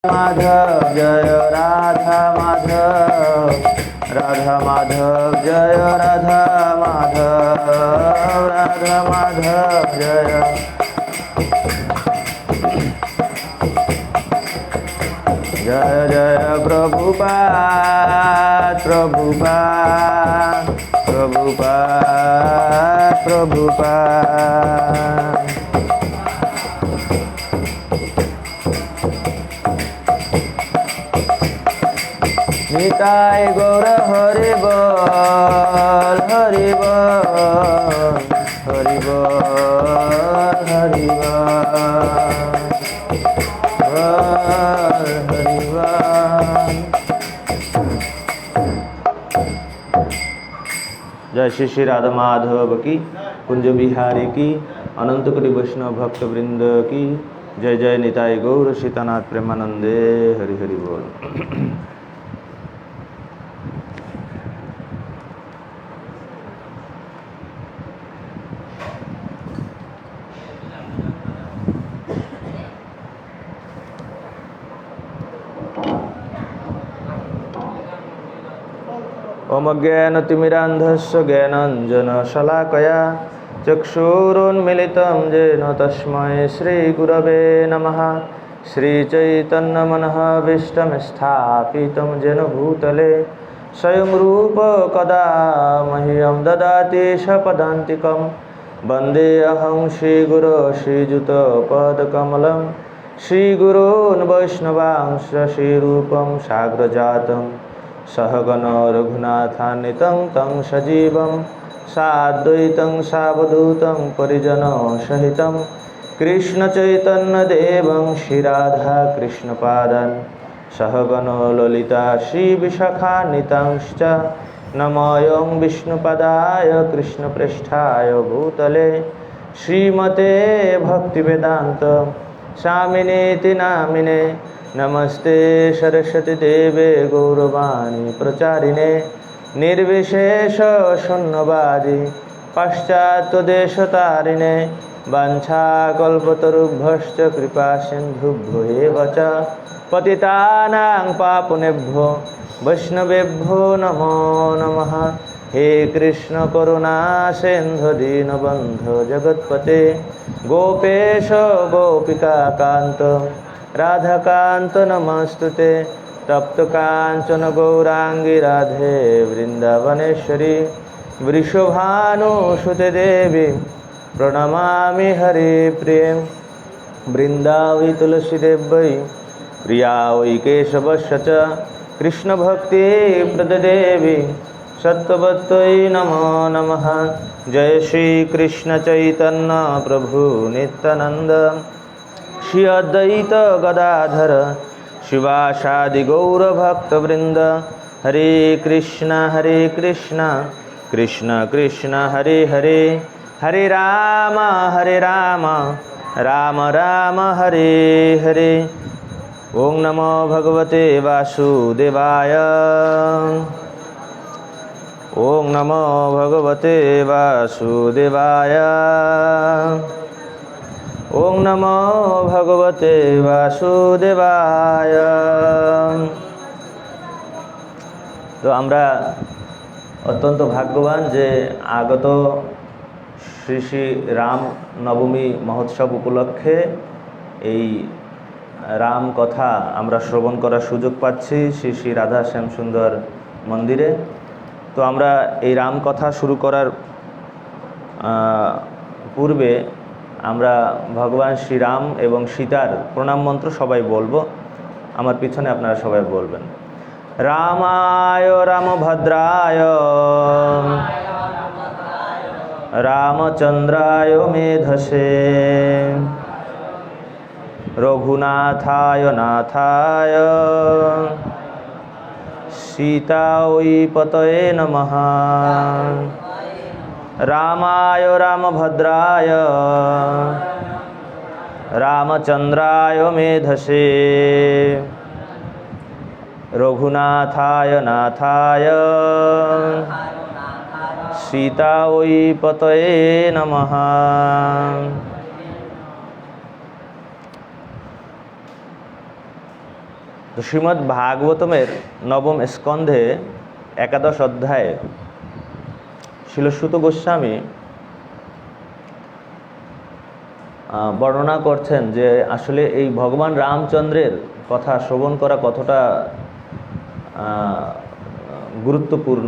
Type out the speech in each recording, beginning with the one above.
माधव जय राधा माधव, राधा माधव जय राधा माधव, राधा माधव जय। जय जय प्रभुपाद प्रभुपाद प्रभुपाद प्रभुपाद। निताय गौर हरि बोल हरि बोल हरि बोल हरि बोल हरि बोल। जय श्री श्री राधा माधव की, कुंज बिहारी की, अनंत कोटि वैष्णव भक्त वृंद की जय। जय निताय गौर सीतानाथ प्रेमानंदे हरि हरि बोल। ओम ज्ञानतिमिरान्धस्य ज्ञानाञ्जनशलाकया चक्षुरुन्मिलितं येन तस्मै श्रीगुरवे नमः। श्रीचैतन्यमनःभीष्टं स्थापितं येन भूतले स्वयं रूप कदा मह्यं ददाति सपदान्तिकं। वन्देऽहं श्रीगुरो श्रीयुतपदकमलं श्रीगुरून् वैष्णवांश्च श्रीरूपं साग्रजातं सहगण रघुनाथान्वितं तं सजीवं साद्वैतं सावधूतं परिजनसहितं कृष्णचैतन्यदेवं श्रीराधाकृष्णपादान् सहगण ललिता श्रीविशाखान्वितांश्च नमोऽयं विष्णुपदाय कृष्णप्रेष्ठाय भूतले श्रीमते भक्तिवेदान्त स्वामिनेति नामिने। नमस्ते सरस्वती देवे गौरवाणी प्रचारिणे निर्विशेष शून्यवादी पाश्चात्यदेशतारिणे। वाञ्छाकल्पतरुभ्यश्च कृपा सिन्धुभ्यो एव च पतितानां पावनेभ्यो वैष्णवेभ्यो नमो नमः। हे कृष्ण करुणा सिन्धु दीनबन्धो जगत्पते गोपेश गोपिकाकान्त राधाकान्त नमस्तुते। तप्तकाञ्चन गौराङ्गी राधे वृन्दावनेश्वरी वृषभानुसुते देवी प्रणमामि हरिप्रिये। वृन्दावै तुलसीदेव्यै प्रिया वै केशवस्य च कृष्णभक्तिप्रददेवी सत्त्ववत्यै नमो नमः। जय श्रीकृष्ण चैतन्य प्रभु नित्यानन्द श्री अद्वैत गदाधर शिवासादि गौरभक्तवृंद। हरे कृष्ण कृष्ण कृष्ण हरे हरे, हरे राम राम राम हरे हरे। ओम नमो भगवते वासुदेवाय, ओम नमो भगवते वासुदेवाय, ओम नमो भगवते वासुदेवाय। तो আমরা অত্যন্ত ভাগ্যবান যে আগত শ্রী শ্রী রাম নবমী মহোৎসব উপলক্ষে এই রাম কথা আমরা শ্রবণ করার সুযোগ পাচ্ছি শ্রী শ্রী রাধা শ্যামসুন্দর মন্দিরে। তো আমরা এই রাম কথা শুরু করার পূর্বে আমরা ভগবান শ্রীরাম এবং সীতার প্রণাম মন্ত্র সবাই বলবো। আমার পিছনে আপনারা সবাই বলবেন। রামায় রামভদ্রায় রামচন্দ্রায় মেধসে রঘুনাথায় নাথায় সীতাयै পতয়ে নমঃ। रामाय रामभद्राय रामचंद्राय मेधसे रघुनाथाय नाथाय सीतायै पतये नमः। তো শ্রীমদ্ ভাগবতমের নবম স্কন্ধে একাদশ অধ্যায়ে শিলসুত গোস্বামী বর্ণনা করছেন যে আসলে এই ভগবান রামচন্দ্রের কথা শ্রবণ করা কতটা গুরুত্বপূর্ণ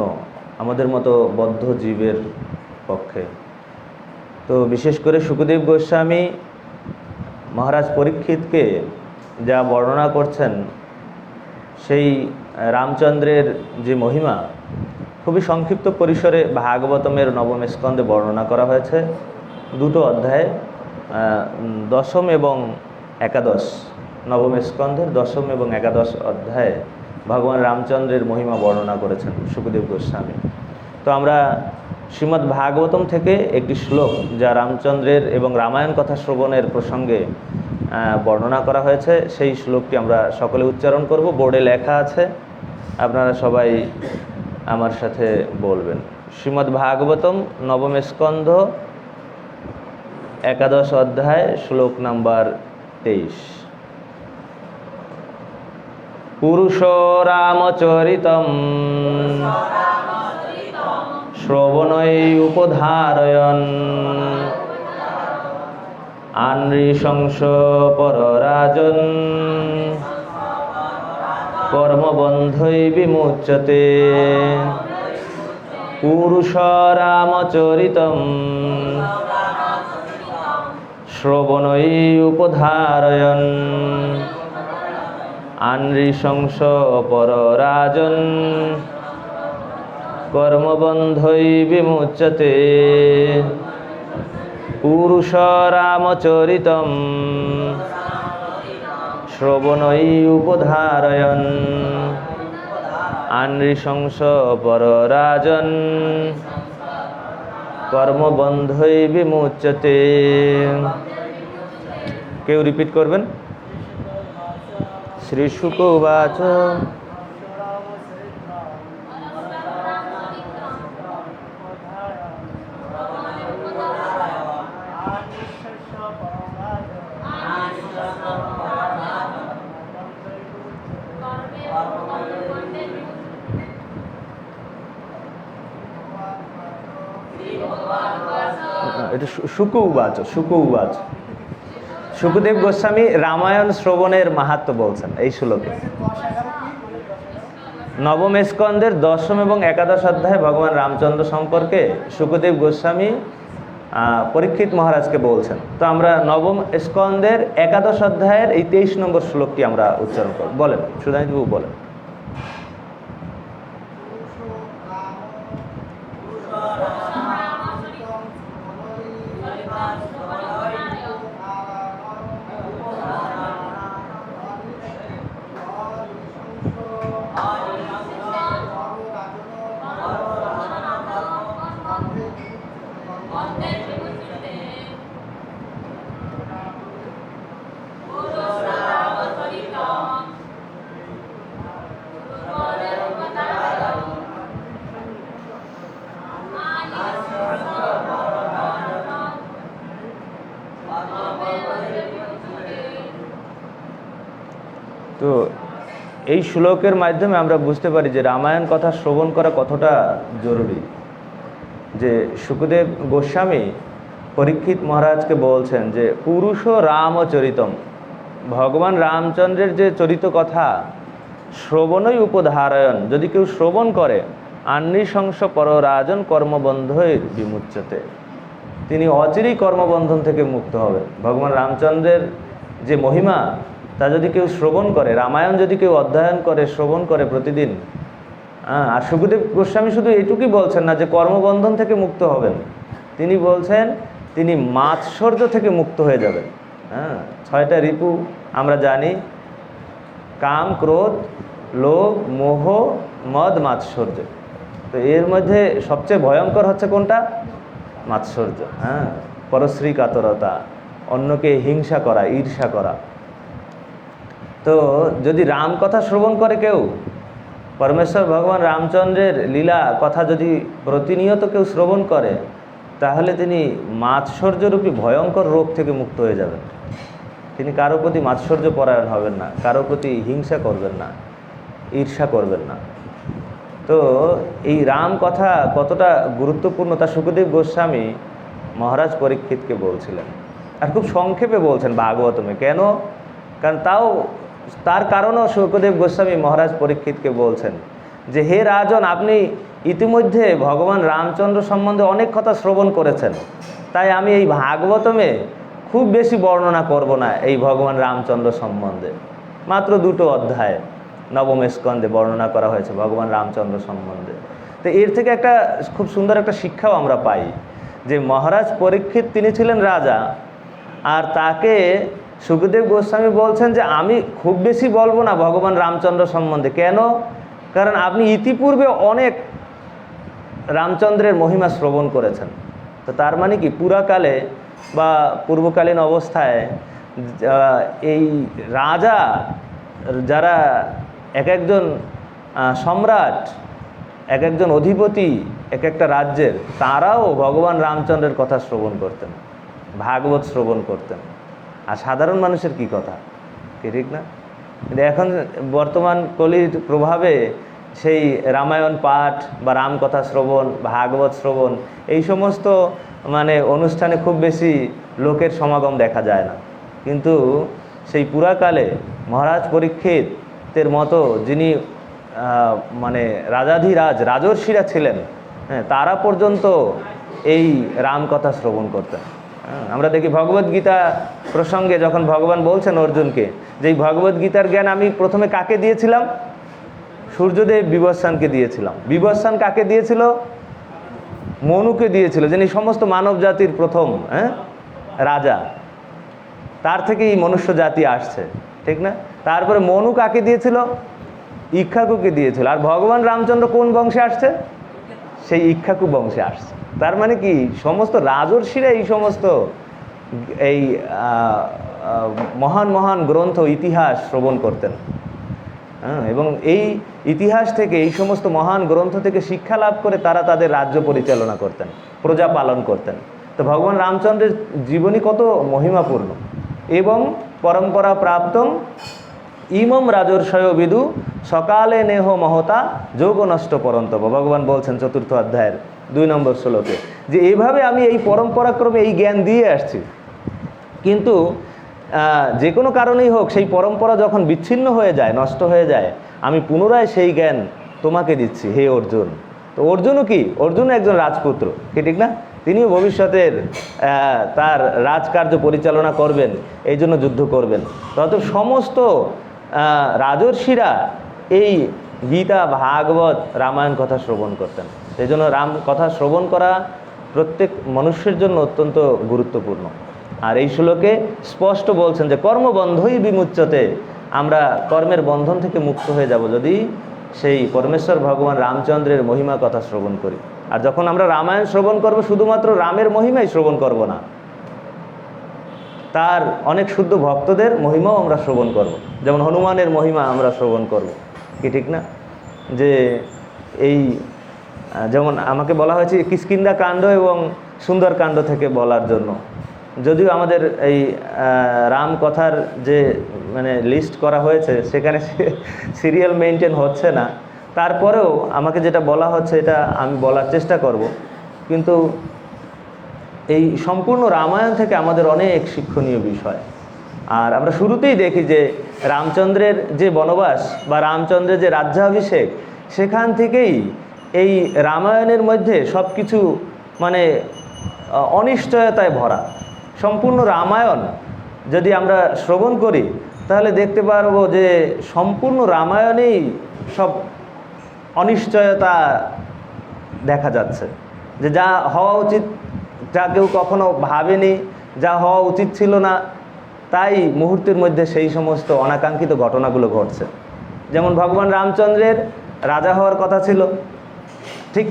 আমাদের মতো বদ্ধ জীবের পক্ষে। তো বিশেষ করে শুকদেব গোস্বামী মহারাজ পরীক্ষিতকে যা বর্ণনা করছেন সেই রামচন্দ্রের যে মহিমা খুবই সংক্ষিপ্ত পরিসরে ভাগবতমের নবম স্কন্ধে বর্ণনা করা হয়েছে। দুটো অধ্যায়ে দশম এবং একাদশ, নবম স্কন্ধের দশম এবং একাদশ অধ্যায়ে ভগবান রামচন্দ্রের মহিমা বর্ণনা করেছেন শুকদেব গোস্বামী। তো আমরা শ্রীমদ্ ভাগবতম থেকে একটি শ্লোক যা রামচন্দ্রের এবং রামায়ণ কথা শ্রবণের প্রসঙ্গে বর্ণনা করা হয়েছে, সেই শ্লোকটি আমরা সকলে উচ্চারণ করব। বোর্ডে লেখা আছে, আপনারা সবাই আমার সাথে বলবেন। শ্রীমদ্ ভাগবতম নবম স্কন্ধ একাদশ অধ্যায় শ্লোক নাম্বার 23। পুরুষ রামচরিতম শ্রবণৈ উপধারয়ন আনৃশংস পররাজন কর্মবন্ধৈ বিমুচ্যতে। পুরুষ রামচরিতম শ্রবণৈ উপধারয়ন আনৃশংস পররাজন কর্মবন্ধৈ বিমুচ্যতে। পুরুষ রামচরিতম শ্রবণৈ উপধারয়ন আনৃশংস পররাজন কর্মবন্ধৈ বিমুচ্যতে। কেউ রিপিট করবেন? শ্রী শুক উবাচ এটা শুক উবাচ, শুক উবাচ। শুকদেব গোস্বামী রামায়ণ শ্রবণের মাহাত্ম্য বলছেন এই শ্লোকে। নবম স্কন্ধের দশম এবং একাদশ অধ্যায়ে ভগবান রামচন্দ্র সম্পর্কে শুকদেব গোস্বামী পরীক্ষিত মহারাজকে বলছেন। তো আমরা নবম স্কন্ধের একাদশ অধ্যায়ের এই 23 নম্বর শ্লোকটি আমরা উচ্চারণ করব। বলেন সুধানিবাবু, বলেন। তো এই শ্লোকের মাধ্যমে আমরা বুঝতে পারি যে রামায়ণ কথা শ্রবণ করা কতটা জরুরি। যে শুকদেব গোস্বামী পরীক্ষিত মহারাজকে বলছেন যে পুরুষ রামচরিতম, ভগবান রামচন্দ্রের যে চরিত কথা শ্রবণই উপধারয়ন, যদি কেউ শ্রবণ করে আনৃশংস পররাজন কর্মবন্ধৈ বিমুচ্যতে, তিনি অচিরেই কর্মবন্ধন থেকে মুক্ত হবেন। ভগবান রামচন্দ্রের যে মহিমা তা যদি কেউ শ্রবণ করে, রামায়ণ যদি কেউ অধ্যয়ন করে, শ্রবণ করে প্রতিদিন, আর শুকদেব গোস্বামী শুধু এটুকুই বলছেন না যে কর্মবন্ধন থেকে মুক্ত হবেন, তিনি বলছেন তিনি মাৎসর্য থেকে মুক্ত হয়ে যাবেন। 6টা রিপু আমরা জানি, কাম, ক্রোধ, লোভ, মোহ, মদ, মাৎসর্য। তো এর মধ্যে সবচেয়ে ভয়ঙ্কর হচ্ছে কোনটা? মাৎসর্য। পরশ্রী কাতরতা, অন্যকে হিংসা করা, ঈর্ষা করা। তো যদি রাম কথা শ্রবণ করে কেউ, পরমেশ্বর ভগবান রামচন্দ্রের লীলা কথা যদি প্রতিনিয়ত কেউ শ্রবণ করে, তাহলে তিনি মাৎসর্যরূপী ভয়ঙ্কর রোগ থেকে মুক্ত হয়ে যাবেন। তিনি কারো প্রতি মাৎসর্য পরায়ণ হবেন না, কারো প্রতি হিংসা করবেন না, ঈর্ষা করবেন না। তো এই রাম কথা কতটা গুরুত্বপূর্ণ তা শুকদেব গোস্বামী মহারাজ পরীক্ষিতকে বলছিলেন, আর খুব সংক্ষেপে বলছেন ভাগবতমে। কেন? কারণ তার কারণও শুকদেব গোস্বামী মহারাজ পরীক্ষিতকে বলছেন যে হে রাজন, আপনি ইতিমধ্যে ভগবান রামচন্দ্র সম্বন্ধে অনেক কথা শ্রবণ করেছেন, তাই আমি এই ভাগবতমে খুব বেশি বর্ণনা করব না এই ভগবান রামচন্দ্র সম্বন্ধে। মাত্র 2টো অধ্যায় নবম স্কন্ধে বর্ণনা করা হয়েছে ভগবান রামচন্দ্র সম্বন্ধে। তো এর থেকে একটা খুব সুন্দর একটা শিক্ষাও আমরা পাই যে মহারাজ পরীক্ষিত তিনি ছিলেন রাজা, আর তাকে শুকদেব গোস্বামী বলছেন যে আমি খুব বেশি বলবো না ভগবান রামচন্দ্র সম্বন্ধে। কেন? কারণ আপনি ইতিপূর্বে অনেক রামচন্দ্রের মহিমা শ্রবণ করেছেন। তো তার মানে কি পুরাকালে বা পূর্বকালীন অবস্থায় এই রাজা যারা এক একজন সম্রাট, এক একজন অধিপতি এক একটা রাজ্যের, তারাও ভগবান রামচন্দ্রের কথা শ্রবণ করতেন, ভাগবত শ্রবণ করতেন। আর সাধারণ মানুষের কি কথা, কি ঠিক না? কিন্তু এখন বর্তমান কলির প্রভাবে সেই রামায়ণ পাঠ বা রামকথা শ্রবণ, ভাগবত শ্রবণ, এই সমস্ত অনুষ্ঠানে খুব বেশি লোকের সমাগম দেখা যায় না। কিন্তু সেই মহারাজ পরীক্ষিতের মতো যিনি রাজাধিরাজ রাজর্ষিরা ছিলেন, হ্যাঁ, তারা পর্যন্ত এই রামকথা শ্রবণ করতেন। আমরা দেখি ভগবদ্গীতা প্রসঙ্গে যখন ভগবান বলছেন অর্জুনকে যে এই ভগবদ্গীতার জ্ঞান আমি প্রথমে কাকে দিয়েছিলাম? সূর্যদেব বিবস্বানকে দিয়েছিলাম। বিবস্বান কাকে দিয়েছিল? মনুকে দিয়েছিল, যিনি সমস্ত মানব জাতির প্রথম রাজা। তার থেকেই মনুষ্য জাতি আসছে, ঠিক না? তারপরে মনু কাকে দিয়েছিল? ইক্ষ্বাকুকে দিয়েছিল। আর ভগবান রামচন্দ্র কোন বংশে আসছে? সেই ইক্ষ্বাকু বংশে আসছে। তার মানে কি সমস্ত রাজর্ষিরা এই সমস্ত এই মহান মহান গ্রন্থ ইতিহাস শ্রবণ করতেন, এবং এই ইতিহাস থেকে, এই সমস্ত মহান গ্রন্থ থেকে শিক্ষা লাভ করে তারা তাদের রাজ্য পরিচালনা করতেন, প্রজা পালন করতেন। তো ভগবান রামচন্দ্রের জীবনী কত মহিমাপূর্ণ। এবং পরম্পরা প্রাপ্তম ইমম রাজর্ষয় বিদু সকালে নেহ মহতা যোগ নষ্ট পরন্তব। ভগবান বলছেন 4th অধ্যায়ের 2 নম্বর শ্লোকে যে এইভাবে আমি এই পরম্পরাক্রমে এই জ্ঞান দিয়ে আসছি, কিন্তু যে কোনো কারণেই হোক সেই পরম্পরা যখন বিচ্ছিন্ন হয়ে যায়, নষ্ট হয়ে যায়, আমি পুনরায় সেই জ্ঞান তোমাকে দিচ্ছি হে অর্জুন। তো অর্জুনও কি? অর্জুন একজন রাজপুত্র, কি ঠিক না? তিনিও ভবিষ্যতের তার রাজকার্য পরিচালনা করবেন, এই জন্য যুদ্ধ করবেন। তত সমস্ত রাজর্ষিরা এই গীতা, ভাগবত, রামায়ণ কথা শ্রবণ করতেন। সেই জন্য রাম কথা শ্রবণ করা প্রত্যেক মানুষের জন্য অত্যন্ত গুরুত্বপূর্ণ। আর এই শ্লোকে স্পষ্ট বলছেন যে কর্মবন্ধই বিমুচ্যতে, আমরা কর্মের বন্ধন থেকে মুক্ত হয়ে যাব যদি সেই পরমেশ্বর ভগবান রামচন্দ্রের মহিমা কথা শ্রবণ করি। আর যখন আমরা রামায়ণ শ্রবণ করব, শুধুমাত্র রামের মহিমাই শ্রবণ করব না, তার অনেক শুদ্ধ ভক্তদের মহিমাও আমরা শ্রবণ করব। যেমন হনুমানের মহিমা আমরা শ্রবণ করব, কি ঠিক না? যে এই যেমন আমাকে বলা হয়েছে কিষ্কিন্ধা কাণ্ড এবং সুন্দর কাণ্ড থেকে বলার জন্য, যদিও আমাদের এই রাম কথার যে লিস্ট করা হয়েছে সেখানে সিরিয়াল মেনটেন হচ্ছে না, তারপরেও আমাকে যেটা বলা হচ্ছে এটা আমি বলার চেষ্টা করব। কিন্তু এই সম্পূর্ণ রামায়ণ থেকে আমাদের অনেক শিক্ষণীয় বিষয়। আর আমরা শুরুতেই দেখি যে রামচন্দ্রের যে বনবাস বা রামচন্দ্রের যে রাজ্যাভিষেক, সেখান থেকেই এই রামায়ণের মধ্যে সব কিছু অনিশ্চয়তায় ভরা। সম্পূর্ণ রামায়ণ যদি আমরা শ্রবণ করি তাহলে দেখতে পারবো যে সম্পূর্ণ রামায়ণেই সব অনিশ্চয়তা দেখা যাচ্ছে, যে যা হওয়া উচিত, যা কেউ কখনো ভাবেনি, যা হওয়া উচিত ছিল না, তাই মুহূর্তের মধ্যে সেই সমস্ত অনাকাঙ্ক্ষিত ঘটনাগুলো ঘটছে। যেমন ভগবান রামচন্দ্রের রাজা হওয়ার কথা ছিল, ঠিক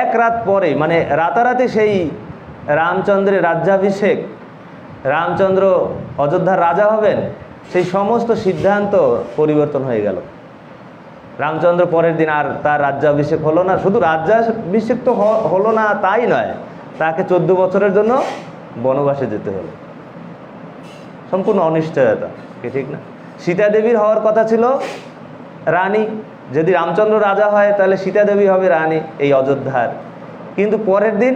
এক রাত পরে রাতারাতি সেই রামচন্দ্রের রাজ্যাভিষেক, রামচন্দ্র অযোধ্যার রাজা হবেন, সেই সমস্ত সিদ্ধান্ত পরিবর্তন হয়ে গেল। রামচন্দ্র পরের দিন আর তার রাজ্যাভিষেক হলো না। শুধু রাজ্যাভিষেক তো হলো না তাই নয়, তাকে 14 বছরের জন্য বনবাসে যেতে হলো। সম্পূর্ণ অনিশ্চয়তা, কি ঠিক না? সীতা দেবীর হওয়ার কথা ছিল রানী, যদি রামচন্দ্র রাজা হয় তাহলে সীতা দেবী হবে রানী এই অযোধ্যার। কিন্তু পরের দিন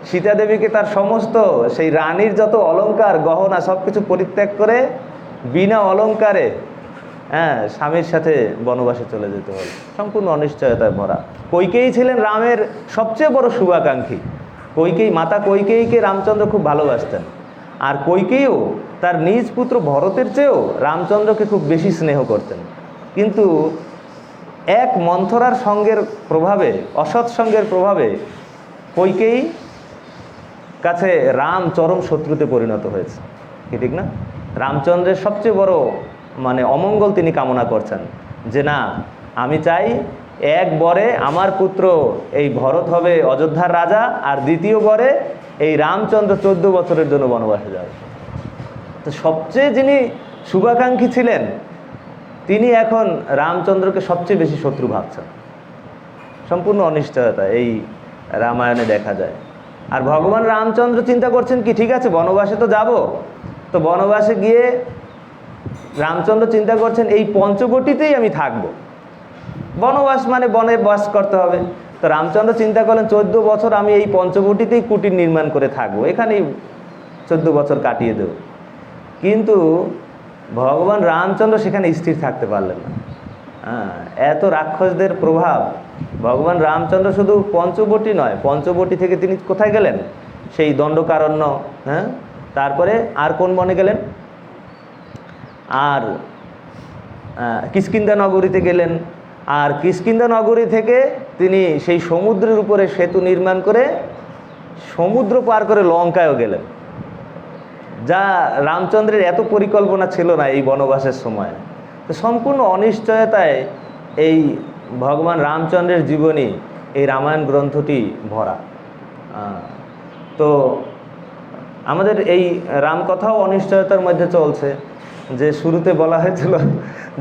সীতা দেবীকে তার সমস্ত সেই রানীর যত অলংকার গহনা সব কিছু পরিত্যাগ করে বিনা অলংকারে স্বামীর সাথে বনবাসে চলে যেতে হলো। সম্পূর্ণ অনিশ্চয়তায় ভরা। কৈকেয়ী ছিলেন রামের সবচেয়ে বড় শুভাকাঙ্ক্ষী। মাতা কৈকেয়ীকে রামচন্দ্র খুব ভালোবাসতেন, আর কৈকেয়ীও তার নিজ পুত্র ভরতের চেয়েও রামচন্দ্রকে খুব বেশি স্নেহ করতেন। কিন্তু এক মন্থরার সঙ্গের প্রভাবে, অসৎ সঙ্গের প্রভাবে কৈকেয়ী কাছে রাম চরম শত্রুতে পরিণত হয়েছে, কি ঠিক না? রামচন্দ্রের সবচেয়ে বড় অমঙ্গল তিনি কামনা করছেন, যে না, আমি চাই এক বরে আমার পুত্র এই ভরত হবে অযোধ্যার রাজা, আর দ্বিতীয় বরে এই রামচন্দ্র 14 বছরের জন্য বনবাসে যাবে। তো সবচেয়ে যিনি শুভাকাঙ্ক্ষী ছিলেন তিনি এখন রামচন্দ্রকে সবচেয়ে বেশি শত্রু ভাবছেন। সম্পূর্ণ অনিশ্চয়তা এই রামায়ণে দেখা যায়। আর ভগবান রামচন্দ্র চিন্তা করছেন কি, ঠিক আছে বনবাসে তো যাব, তো বনবাসে গিয়ে রামচন্দ্র চিন্তা করছেন এই পঞ্চবটিতেই আমি থাকব। বনবাস মানে বনে বাস করতে হবে। তো রামচন্দ্র চিন্তা করলেন 14 বছর আমি এই পঞ্চবটিতেই কুটির নির্মাণ করে থাকবো, এখানেই 14 বছর কাটিয়ে দেব। কিন্তু ভগবান রামচন্দ্র সেখানে স্থির থাকতে পারলেন না। এত রাক্ষসদের প্রভাব। ভগবান রামচন্দ্র শুধু পঞ্চবটি নয়, পঞ্চবটি থেকে তিনি কোথায় গেলেন? সেই দণ্ডকারণ্য, তারপরে আর কোন বনে গেলেন? আর কিষ্কিন্ধা নগরীতে গেলেন। আর কিষ্কিন্ধা নগরী থেকে তিনি সেই সমুদ্রের উপরে সেতু নির্মাণ করে সমুদ্র পার করে লঙ্কায়ও গেলেন, যা রামচন্দ্রের এত পরিকল্পনা ছিল না এই বনবাসের সময়। তো সম্পূর্ণ অনিশ্চয়তায় এই ভগবান রামচন্দ্রের জীবনী, এই রামায়ণ গ্রন্থটি ভরা। তো আমাদের এই রামকথাও অনিশ্চয়তার মধ্যে চলছে। যে শুরুতে বলা হয়েছিল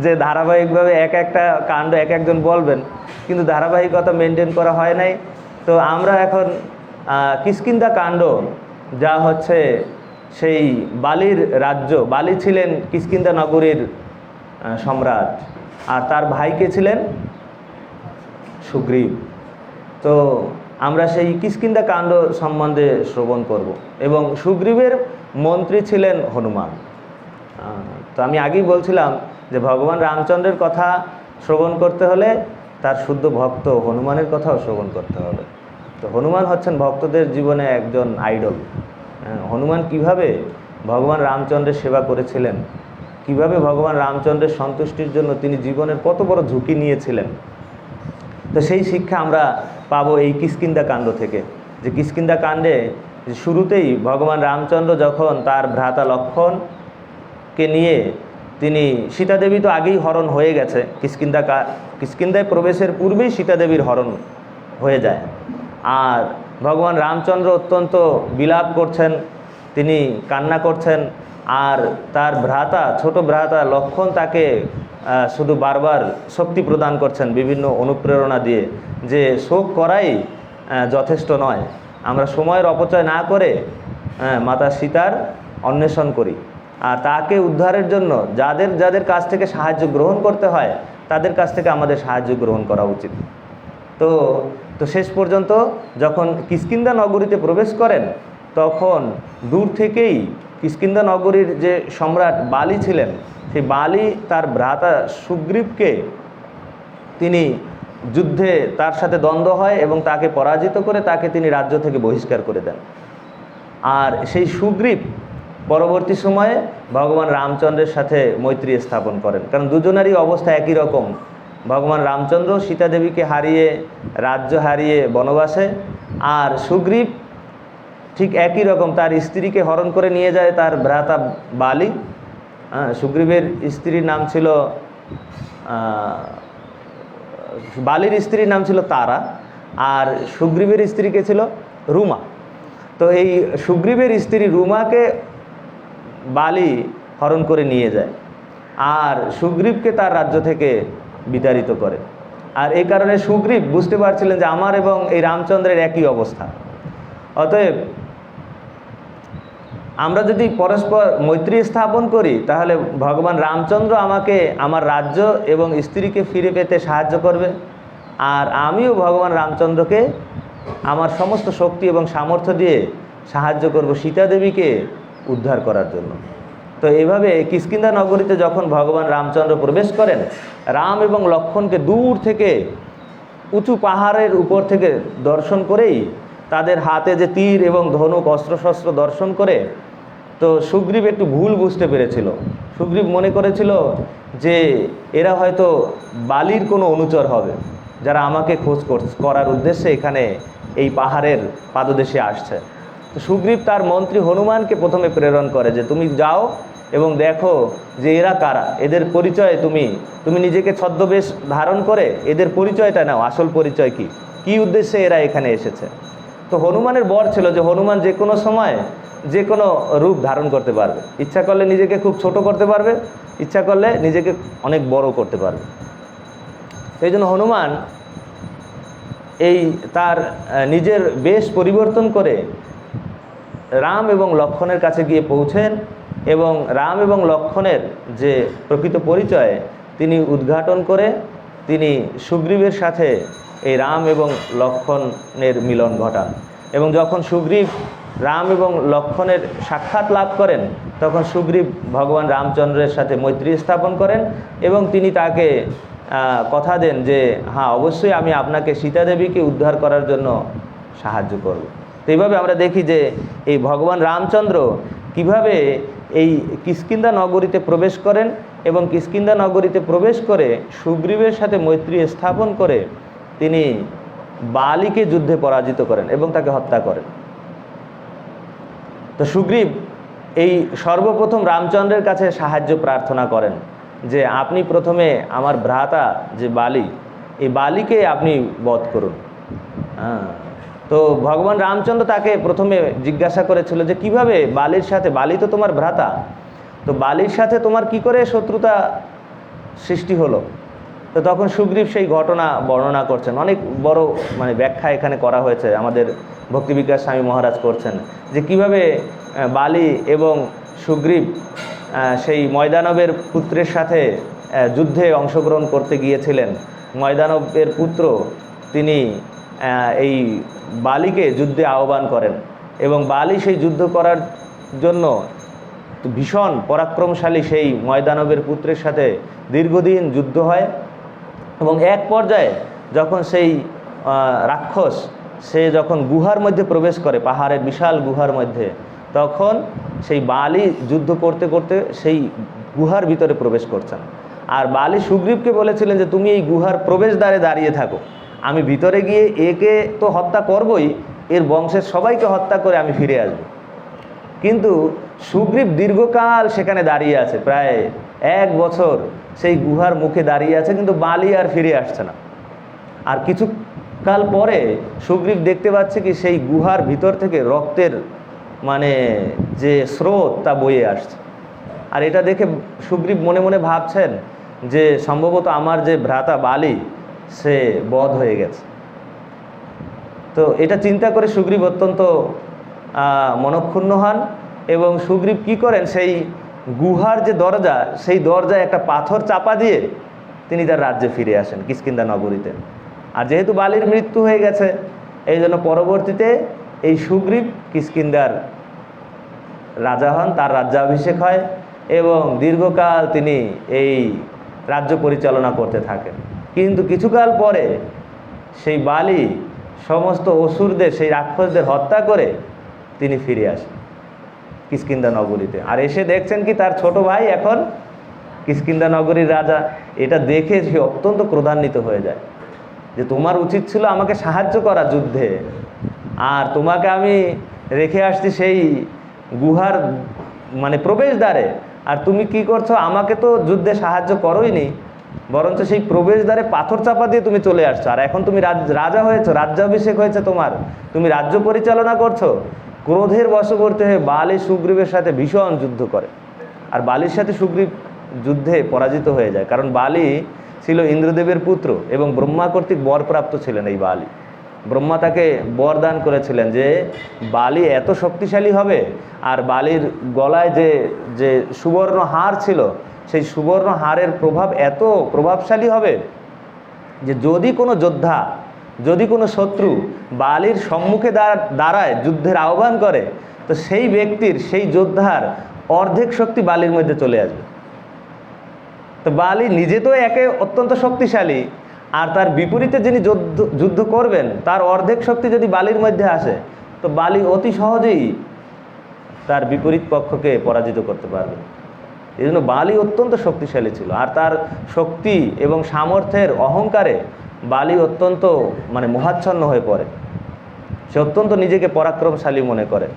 যে ধারাবাহিকভাবে এক একটা কাণ্ড এক একজন বলবেন, কিন্তু ধারাবাহিকতা মেনটেন করা হয় নাই। তো আমরা এখন কিষ্কিন্ধা কাণ্ড, যা হচ্ছে সেই বালির রাজ্য, বালি ছিলেন কিষ্কিন্ধা নগরীর সম্রাট, আর তার ভাইকে ছিলেন সুগ্রীব। তো আমরা সেই কিষ্কিন্ধা কাণ্ড সম্বন্ধে শ্রবণ করব। এবং সুগ্রীবের মন্ত্রী ছিলেন হনুমান। তো আমি আগেই বলছিলাম যে ভগবান রামচন্দ্রের কথা শ্রবণ করতে হলে তার শুদ্ধ ভক্ত হনুমানের কথাও শ্রবণ করতে হবে। তো হনুমান হচ্ছেন ভক্তদের জীবনে একজন আইডল। হনুমান কিভাবে ভগবান রামচন্দ্রের সেবা করেছিলেন, কিভাবে ভগবান রামচন্দ্রের সন্তুষ্টির জন্য তিনি জীবনের কত বড় ঝুঁকি নিয়েছিলেন, তো সেই শিক্ষা আমরা পাবো এই কিষ্কিন্ধা কাণ্ড থেকে। যে কিষ্কিন্ধা কাণ্ডে শুরুতেই ভগবান রামচন্দ্র যখন তার ভ্রাতা লক্ষ্মণকে নিয়ে তিনি, সীতা দেবী তো আগেই হরণ হয়ে গেছে, কিষ্কিন্ধায় প্রবেশের পূর্বেই সীতা দেবীর হরণ হয়ে যায়। আর ভগবান রামচন্দ্র অত্যন্ত বিলাপ করছেন, তিনি কান্না করছেন। আর তার ভ্রাতা, ছোট ভ্রাতা লক্ষ্মণ তাকে শুধু বারবার শক্তি প্রদান করছেন বিভিন্ন অনুপ্রেরণা দিয়ে, যে শোক করাই যথেষ্ট নয়, আমরা সময়ের অপচয় না করে মাতা সীতার অন্বেষণ করি। আর তাকে উদ্ধারের জন্য যাদের যাদের কাছ থেকে সাহায্য গ্রহণ করতে হয় তাদের কাছ থেকে আমাদের সাহায্য গ্রহণ করা উচিত। তো শেষ পর্যন্ত যখন কিষ্কিন্ধা নগরীতে প্রবেশ করেন, তখন দূর থেকেই কিষ্কিন্ধা নগরীর যে সম্রাট বালি ছিলেন, সেই বালি তার ভ্রাতা সুগ্রীবকে তিনি যুদ্ধে তার সাথে দ্বন্দ্ব হয় এবং তাকে পরাজিত করে তাকে তিনি রাজ্য থেকে বহিষ্কার করে দেন। আর সেই সুগ্রীব পরবর্তী সময়ে ভগবান রামচন্দ্রের সাথে মৈত্রী স্থাপন করেন, কারণ দুজনেরই অবস্থা একই রকম। ভগবান রামচন্দ্র সীতা দেবীকে হারিয়ে, রাজ্য হারিয়ে বনবাসে, আর সুগ্রীব ঠিক একই রকম, তার স্ত্রীকে হরণ করে নিয়ে যায় তার ভ্রাতা বালি। সুগ্রীবের স্ত্রীর নাম ছিল, বালির স্ত্রীর নাম ছিল তারা, আর সুগ্রীবের স্ত্রীকে ছিল রুমা। তো এই সুগ্রীবের স্ত্রী রুমাকে বালি হরণ করে নিয়ে যায়, আর সুগ্রীবকে তার রাজ্য থেকে বিতাড়িত করে। আর এই কারণে সুগ্রীব বুঝতে পারছিলেন যে আমার এবং এই রামচন্দ্রের একই অবস্থা। অতএব আমরা যদি পরস্পর মৈত্রী স্থাপন করি তাহলে ভগবান রামচন্দ্র আমাকে আমার রাজ্য এবং স্ত্রীকে ফিরে পেতে সাহায্য করবে, আর আমিও ভগবান রামচন্দ্রকে আমার সমস্ত শক্তি এবং সামর্থ্য দিয়ে সাহায্য করব সীতা দেবীকে উদ্ধার করার জন্য। তো এইভাবে কিষ্কিন্ধা নগরীতে যখন ভগবান রামচন্দ্র প্রবেশ করেন, রাম এবং লক্ষ্মণকে দূর থেকে উঁচু পাহাড়ের উপর থেকে দর্শন করেই তাদের হাতে যে তীর এবং ধনুক অস্ত্রশস্ত্র দর্শন করে, তো সুগ্রীব একটু ভুল বুঝতে পেরেছিল। সুগ্রীব মনে করেছিল যে এরা হয়তো বালির কোনো অনুচর হবে, যারা আমাকে খোঁজ করার উদ্দেশ্যে এখানে এই পাহাড়ের পাদদেশে আসছে। তো সুগ্রীব তার মন্ত্রী হনুমানকে প্রথমে প্রেরণ করে যে তুমি যাও এবং দেখো যে এরা কারা, এদের পরিচয় তুমি নিজেকে ছদ্মবেশ ধারণ করে এদের পরিচয়টা নাও, আসল পরিচয় কী উদ্দেশ্যে এরা এখানে এসেছে। তো হনুমানের বর ছিল যে হনুমান যে কোনো সময় যে কোনো রূপ ধারণ করতে পারবে, ইচ্ছা করলে নিজেকে খুব ছোট করতে পারবে, ইচ্ছা করলে নিজেকে অনেক বড় করতে পারবে। সেই জন্য হনুমান এই তার নিজের বেশ পরিবর্তন করে রাম এবং লক্ষ্মণের কাছে গিয়ে পৌঁছেন এবং রাম এবং লক্ষ্মণের যে প্রকৃত পরিচয় তিনি উদ্ঘাটন করে তিনি সুগ্রীবের সাথে এই রাম এবং লক্ষ্মণের মিলন ঘটান। এবং যখন সুগ্রীব রাম এবং লক্ষ্মণের সাক্ষাৎ লাভ করেন তখন সুগ্রীব ভগবান রামচন্দ্রের সাথে মৈত্রী স্থাপন করেন এবং তিনি তাকে কথা দেন যে হ্যাঁ অবশ্যই আমি আপনাকে সীতা দেবীকে উদ্ধার করার জন্য সাহায্য করব। তো এইভাবে আমরা দেখি যে এই ভগবান রামচন্দ্র কিভাবে এই কিষ্কিন্ধা নগরীতে প্রবেশ করেন এবং কিষ্কিন্ধা নগরীতে প্রবেশ করে সুগ্রীবের সাথে মৈত্রী স্থাপন করে তিনি বালিকে যুদ্ধে পরাজিত করেন এবং তাকে হত্যা করেন। তো সুগ্রীব এই সর্বপ্রথম রামচন্দ্রের কাছে সাহায্য প্রার্থনা করেন যে আপনি প্রথমে আমার ভ্রাতা যে বালি, এই বালিকে আপনি বধ করুন। তো ভগবান রামচন্দ্র তাকে প্রথমে জিজ্ঞাসা করেছিল যে কিভাবে বালির সাথে, বালি তো তোমার ভ্রাতা, তো বালির সাথে তোমার কি করে শত্রুতা সৃষ্টি হলো। তো তখন সুগ্রীব সেই ঘটনা বর্ণনা করছেন, অনেক বড় ব্যাখ্যা এখানে করা হয়েছে, আমাদের ভক্তিবিকাশ স্বামী মহারাজ করছেন যে কিভাবে বালি এবং সুগ্রীব সেই ময়দানবের পুত্রের সাথে যুদ্ধে অংশগ্রহণ করতে গিয়েছিলেন। ময়দানবের পুত্র তিনি এই বালিকে যুদ্ধে আহ্বান করেন এবং বালি সেই যুদ্ধ করার জন্য ভীষণ পরাক্রমশালী সেই ময়দানবের পুত্রের সাথে দীর্ঘদিন যুদ্ধ হয় এবং এক পর্যায়ে যখন সেই রাক্ষস সে যখন গুহার মধ্যে প্রবেশ করে, পাহাড়ের বিশাল গুহার মধ্যে, তখন সেই বালি যুদ্ধ করতে করতে সেই গুহার ভিতরে প্রবেশ করছেন। আর বালি সুগ্রীবকে বলেছিলেন যে তুমি এই গুহার প্রবেশদ্বারে দাঁড়িয়ে থাকো, আমি ভিতরে গিয়ে একে তো হত্যা করবই, এর বংশের সবাইকে হত্যা করে আমি ফিরে আসব। কিন্তু সুগ্রীব দীর্ঘকাল সেখানে দাঁড়িয়ে আছে, প্রায় 1 বছর সেই গুহার মুখে দাঁড়িয়ে আছে, কিন্তু বালি আর ফিরে আসছে না। আর কিছু কাল পরে সুগ্রীব দেখতে পাচ্ছে কি সেই গুহার ভিতর থেকে রক্তের যে স্রোত তা বয়ে আসছে। আর এটা দেখে সুগ্রীব মনে মনে ভাবছেন যে সম্ভবত আমার যে ভ্রাতা বালি সে বধ হয়ে গেছে। তো এটা চিন্তা করে সুগ্রীব অত্যন্ত মনক্ষুণ্ণ হন এবং সুগ্রীব কি করেন, সেই গুহার যে দরজা, সেই দরজায় একটা পাথর চাপা দিয়ে তিনি তার রাজ্যে ফিরে আসেন কিষ্কিন্ধা নগরীতে। আর যেহেতু বালির মৃত্যু হয়ে গেছে এই জন্য পরবর্তীতে এই সুগ্রীব কিষ্কিন্ধার রাজা হন, তার রাজ্যাভিষেক হয় এবং দীর্ঘকাল তিনি এই রাজ্য পরিচালনা করতে থাকেন। কিন্তু কিছুকাল পরে সেই বালি সমস্ত অসুরদের, সেই রাক্ষসদের হত্যা করে তিনি ফিরে আসেন কিষ্কিন্ধা নগরীতে। আর এসে দেখছেন কি তার ছোট ভাই এখন কিষ্কিন্ধা নগরীর রাজা। এটা দেখে সে অত্যন্ত ক্রোধান্বিত হয়ে যায় যে তোমার উচিত ছিল আমাকে সাহায্য করা যুদ্ধে, আর তোমাকে আমি রেখে আসছি সেই গুহার প্রবেশদ্বারে, আর তুমি কি করছো, আমাকে তো যুদ্ধে সাহায্য করোইনি, বরঞ্চ সেই প্রবেশদ্বারে পাথর চাপা দিয়ে তুমি চলে আসছো। আর এখন তুমি রাজা হয়েছো, রাজ্যাভিষেক হয়েছে তোমার, তুমি রাজ্য পরিচালনা করছো। ক্রোধের বশবর্তী হয়ে বালি সুগ্রীবের সাথে ভীষণ যুদ্ধ করে। আর বালির সাথে সুগ্রীব যুদ্ধে পরাজিত হয়ে যায়, কারণ বালি ছিল ইন্দ্রদেবের পুত্র এবং ব্রহ্মা কর্তৃক বরপ্রাপ্ত ছিলেন এই বালি। ব্রহ্মা তাকে বরদান করেছিলেন যে বালি এত শক্তিশালী হবে, আর বালির গলায় যে যে সুবর্ণ হার ছিল, সেই সুবর্ণ হারের প্রভাব এত প্রভাবশালী হবে যে যদি কোনো যোদ্ধা, যদি কোনো শত্রু বালির সম্মুখে দাঁড়ায় যুদ্ধের আহ্বান করে, তো সেই ব্যক্তির, সেই যোদ্ধার অর্ধেক শক্তি বালির মধ্যে চলে আসবে। তো বালি নিজে তো একে অত্যন্ত শক্তিশালী, আর তার বিপরীতে যিনি যুদ্ধ করবেন তার অর্ধেক শক্তি যদি বালির মধ্যে আসে, তো বালি অতি সহজেই তার বিপরীত পক্ষকে পরাজিত করতে পারবে। এই জন্য বালি অত্যন্ত শক্তিশালী ছিল, আর তার শক্তি এবং সামর্থ্যের অহংকারে বালি অত্যন্ত মোহাচ্ছন্ন হয়ে পড়ে। সে অত্যন্ত নিজেকে পরাক্রমশালী মনে করে।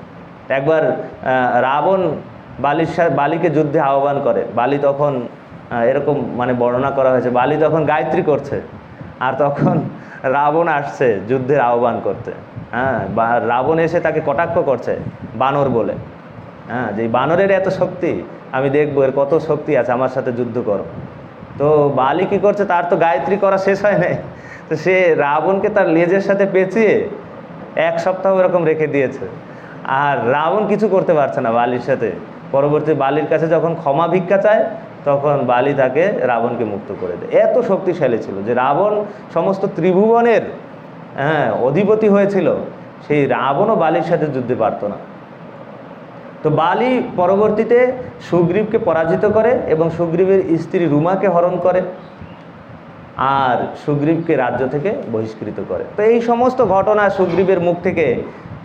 একবার রাবণ বালিকে যুদ্ধে আহ্বান করে। বালি তখন এরকম বর্ণনা করা হয়েছে, বালি তখন গায়ত্রী করছে, আর তখন রাবণ আসছে যুদ্ধের আহ্বান করতে। রাবণ এসে তাকে কটাক্ষ করছে বানর বলে, যে বানরের এত শক্তি, আমি দেখবো এর কত শক্তি আছে, আমার সাথে যুদ্ধ করো। তো বালি কি করছে, তার তো গায়ত্রী করা শেষ হয় নাই, তো সে রাবণকে তার লেজের সাথে পেঁচিয়ে 1 সপ্তাহ এরকম রেখে দিয়েছে, আর রাবণ কিছু করতে পারছে না বালির সাথে। পরবর্তী বালির কাছে যখন ক্ষমা ভিক্ষা চায়, তখন বালি তাকে রাবণকে মুক্ত করে দেয়। এত শক্তিশালী ছিল যে রাবণ সমস্ত ত্রিভুবনের অধিপতি হয়েছিল, সেই রাবণও বালির সাথে যুদ্ধে পারত না। তো বালি পরবর্তীতে সুগ্রীবকে পরাজিত করে এবং সুগ্রীবের স্ত্রী রুমাকে হরণ করে, আর সুগ্রীবকে রাজ্য থেকে বহিষ্কৃত করে। তো এই সমস্ত ঘটনা সুগ্রীবের মুখ থেকে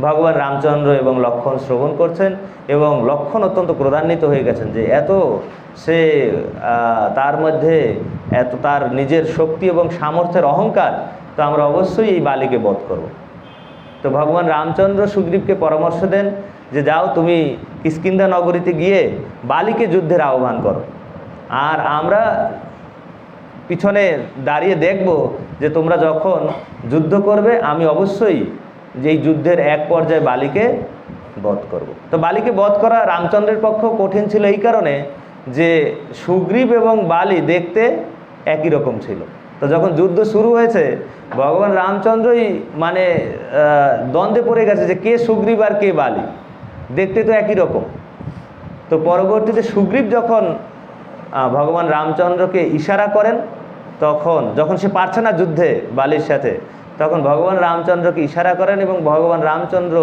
ভগবান রামচন্দ্র এবং লক্ষ্মণ শ্রবণ করছেন, এবং লক্ষ্মণ অত্যন্ত ক্রোধান্বিত হয়ে গেছেন যে এত সে তার মধ্যে এত তার নিজের শক্তি এবং সামর্থ্যের অহংকার, তো আমরা অবশ্যই এই বালিকে বধ করব। তো ভগবান রামচন্দ্র সুগ্রীবকে পরামর্শ দেন যে যাও, তুমি কিষ্কিন্ধা নগরীতে গিয়ে বালিকে যুদ্ধের আহ্বান করো, আর আমরা পিছনে দাঁড়িয়ে দেখব যে তোমরা যখন যুদ্ধ করবে, আমি অবশ্যই যেই যুদ্ধের এক পর্যায়ে বালিকে বধ করব। তো বালিকে বধ করা রামচন্দ্রের পক্ষেও কঠিন ছিল এই কারণে যে সুগ্রীব এবং বালি দেখতে একই রকম ছিল। তো যখন যুদ্ধ শুরু হয়েছে, ভগবান রামচন্দ্রই দ্বন্দ্বে পড়ে গেছে যে কে সুগ্রীব আর কে বালি, দেখতে তো একই রকম। তো পরবর্তীতে সুগ্রীব যখন ভগবান রামচন্দ্রকে ইশারা করেন, যখন সে পারছে না যুদ্ধে বালির সাথে, তখন ভগবান রামচন্দ্রকে ইশারা করেন, এবং ভগবান রামচন্দ্র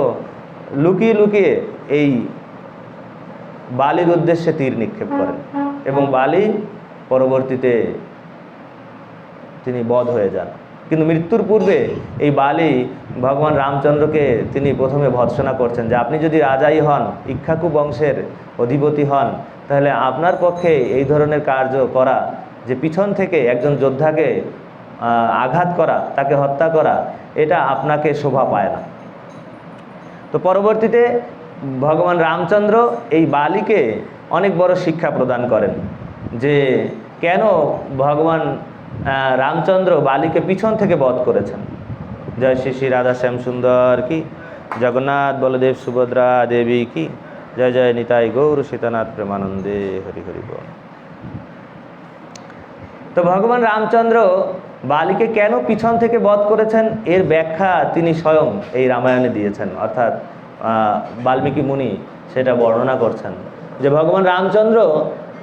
লুকিয়ে লুকিয়ে এই বালির উদ্দেশ্যে তীর নিক্ষেপ করেন, এবং বালি পরবর্তীতে তিনি বধ হয়ে যান। কিন্তু মৃত্যুর পূর্বে এই বালি ভগবান রামচন্দ্রকে তিনি প্রথমে ভর্ৎসনা করছেন যে আপনি যদি রাজাই হন, ইক্ষ্বাকু বংশের অধিপতি হন, তাহলে আপনার পক্ষে এই ধরনের কার্য করা, যে পিছন থেকে একজন যোদ্ধাকে আঘাত করা, তাকে হত্যা করা, এটা আপনাকে শোভা পায় না। তো পরবর্তীতে ভগবান রামচন্দ্র এই বালিকে অনেক বড় শিক্ষা প্রদান করেন যে কেন ভগবান রামচন্দ্র বালিকে পিছন থেকে বধ করেছেন। জয় শ্রী শ্রী রাধা শ্যাম সুন্দর কি, জগন্নাথ বলদেব সুভদ্রা দেবী কি, জয় জয় নিতাই গৌর সীতানাথ প্রেমানন্দে, হরি হরি বল। তো ভগবান রামচন্দ্র বালিকে কেন পিছন থেকে বধ করেছেন, এর ব্যাখ্যা তিনি স্বয়ং এই রামায়ণে দিয়েছেন, অর্থাৎ বাল্মীকি মুনি সেটা বর্ণনা করছেন যে ভগবান রামচন্দ্র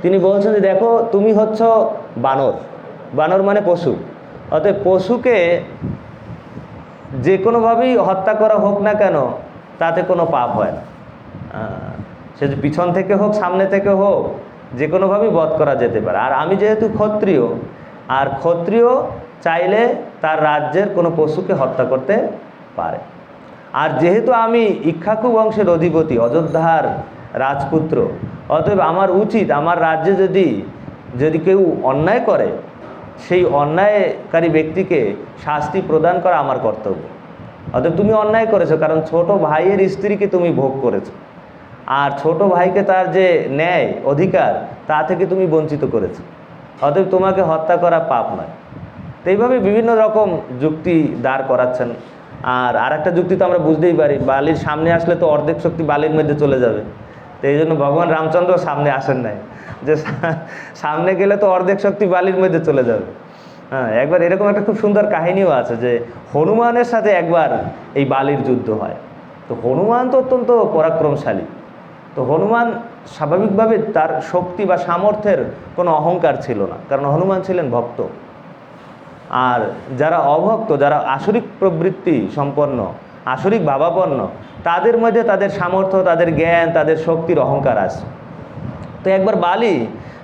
তিনি বলছেন যে দেখো, তুমি হচ্ছ বানর, বানর মানে পশু, অতএব পশুকে যে কোনোভাবেই হত্যা করা হোক না কেন, তাতে কোনো পাপ হয় না। সে যে পিছন থেকে হোক, সামনে থেকে হোক, যে কোনোভাবেই বধ করা যেতে পারে। আর আমি যেহেতু ক্ষত্রিয়, আর ক্ষত্রিয় চাইলে তার রাজ্যের কোনো পশুকে হত্যা করতে পারে। আর যেহেতু আমি ইক্ষ্বাকু বংশের অধিপতি, অযোধ্যার রাজপুত্র, অতএব আমার উচিত আমার রাজ্যে যদি কেউ অন্যায় করে, সেই অন্যায়কারী ব্যক্তিকে শাস্তি প্রদান করা আমার কর্তব্য। অতএব তুমি অন্যায় করেছো, কারণ ছোট ভাইয়ের স্ত্রীকে তুমি ভোগ করেছো, আর ছোট ভাইকে তার যে ন্যায় অধিকার, তা থেকে তুমি বঞ্চিত করেছো, অতএব তোমাকে হত্যা করা পাপ নয়। তো এইভাবে বিভিন্ন রকম যুক্তি দাঁড় করাচ্ছেন। আর একটা যুক্তি তো আমরা বুঝতেই পারি, বালির সামনে আসলে তো অর্ধেক শক্তি বালির মধ্যে চলে যাবে। তো এই জন্য ভগবান রামচন্দ্র সামনে আসেন নাই, যে সামনে গেলে তো অর্ধেক শক্তি বালির মধ্যে চলে যাবে। হ্যাঁ, একবার এরকম একটা খুব সুন্দর কাহিনীও আছে যে হনুমানের সাথে একবার এই বালির যুদ্ধ হয়। তো হনুমান তো অত্যন্ত পরাক্রমশালী। তো হনুমান স্বাভাবিকভাবে তার শক্তি বা সামর্থ্যের কোনো অহংকার ছিল না, কারণ হনুমান ছিলেন ভক্ত। আর যারা অভক্ত, যারা আসরিক প্রবৃত্তি সম্পন্ন, আসরিক ভাবাপন্ন, তাদের মধ্যে তাদের সামর্থ্য, তাদের জ্ঞান, তাদের শক্তির অহংকার আছে। তো একবার বালি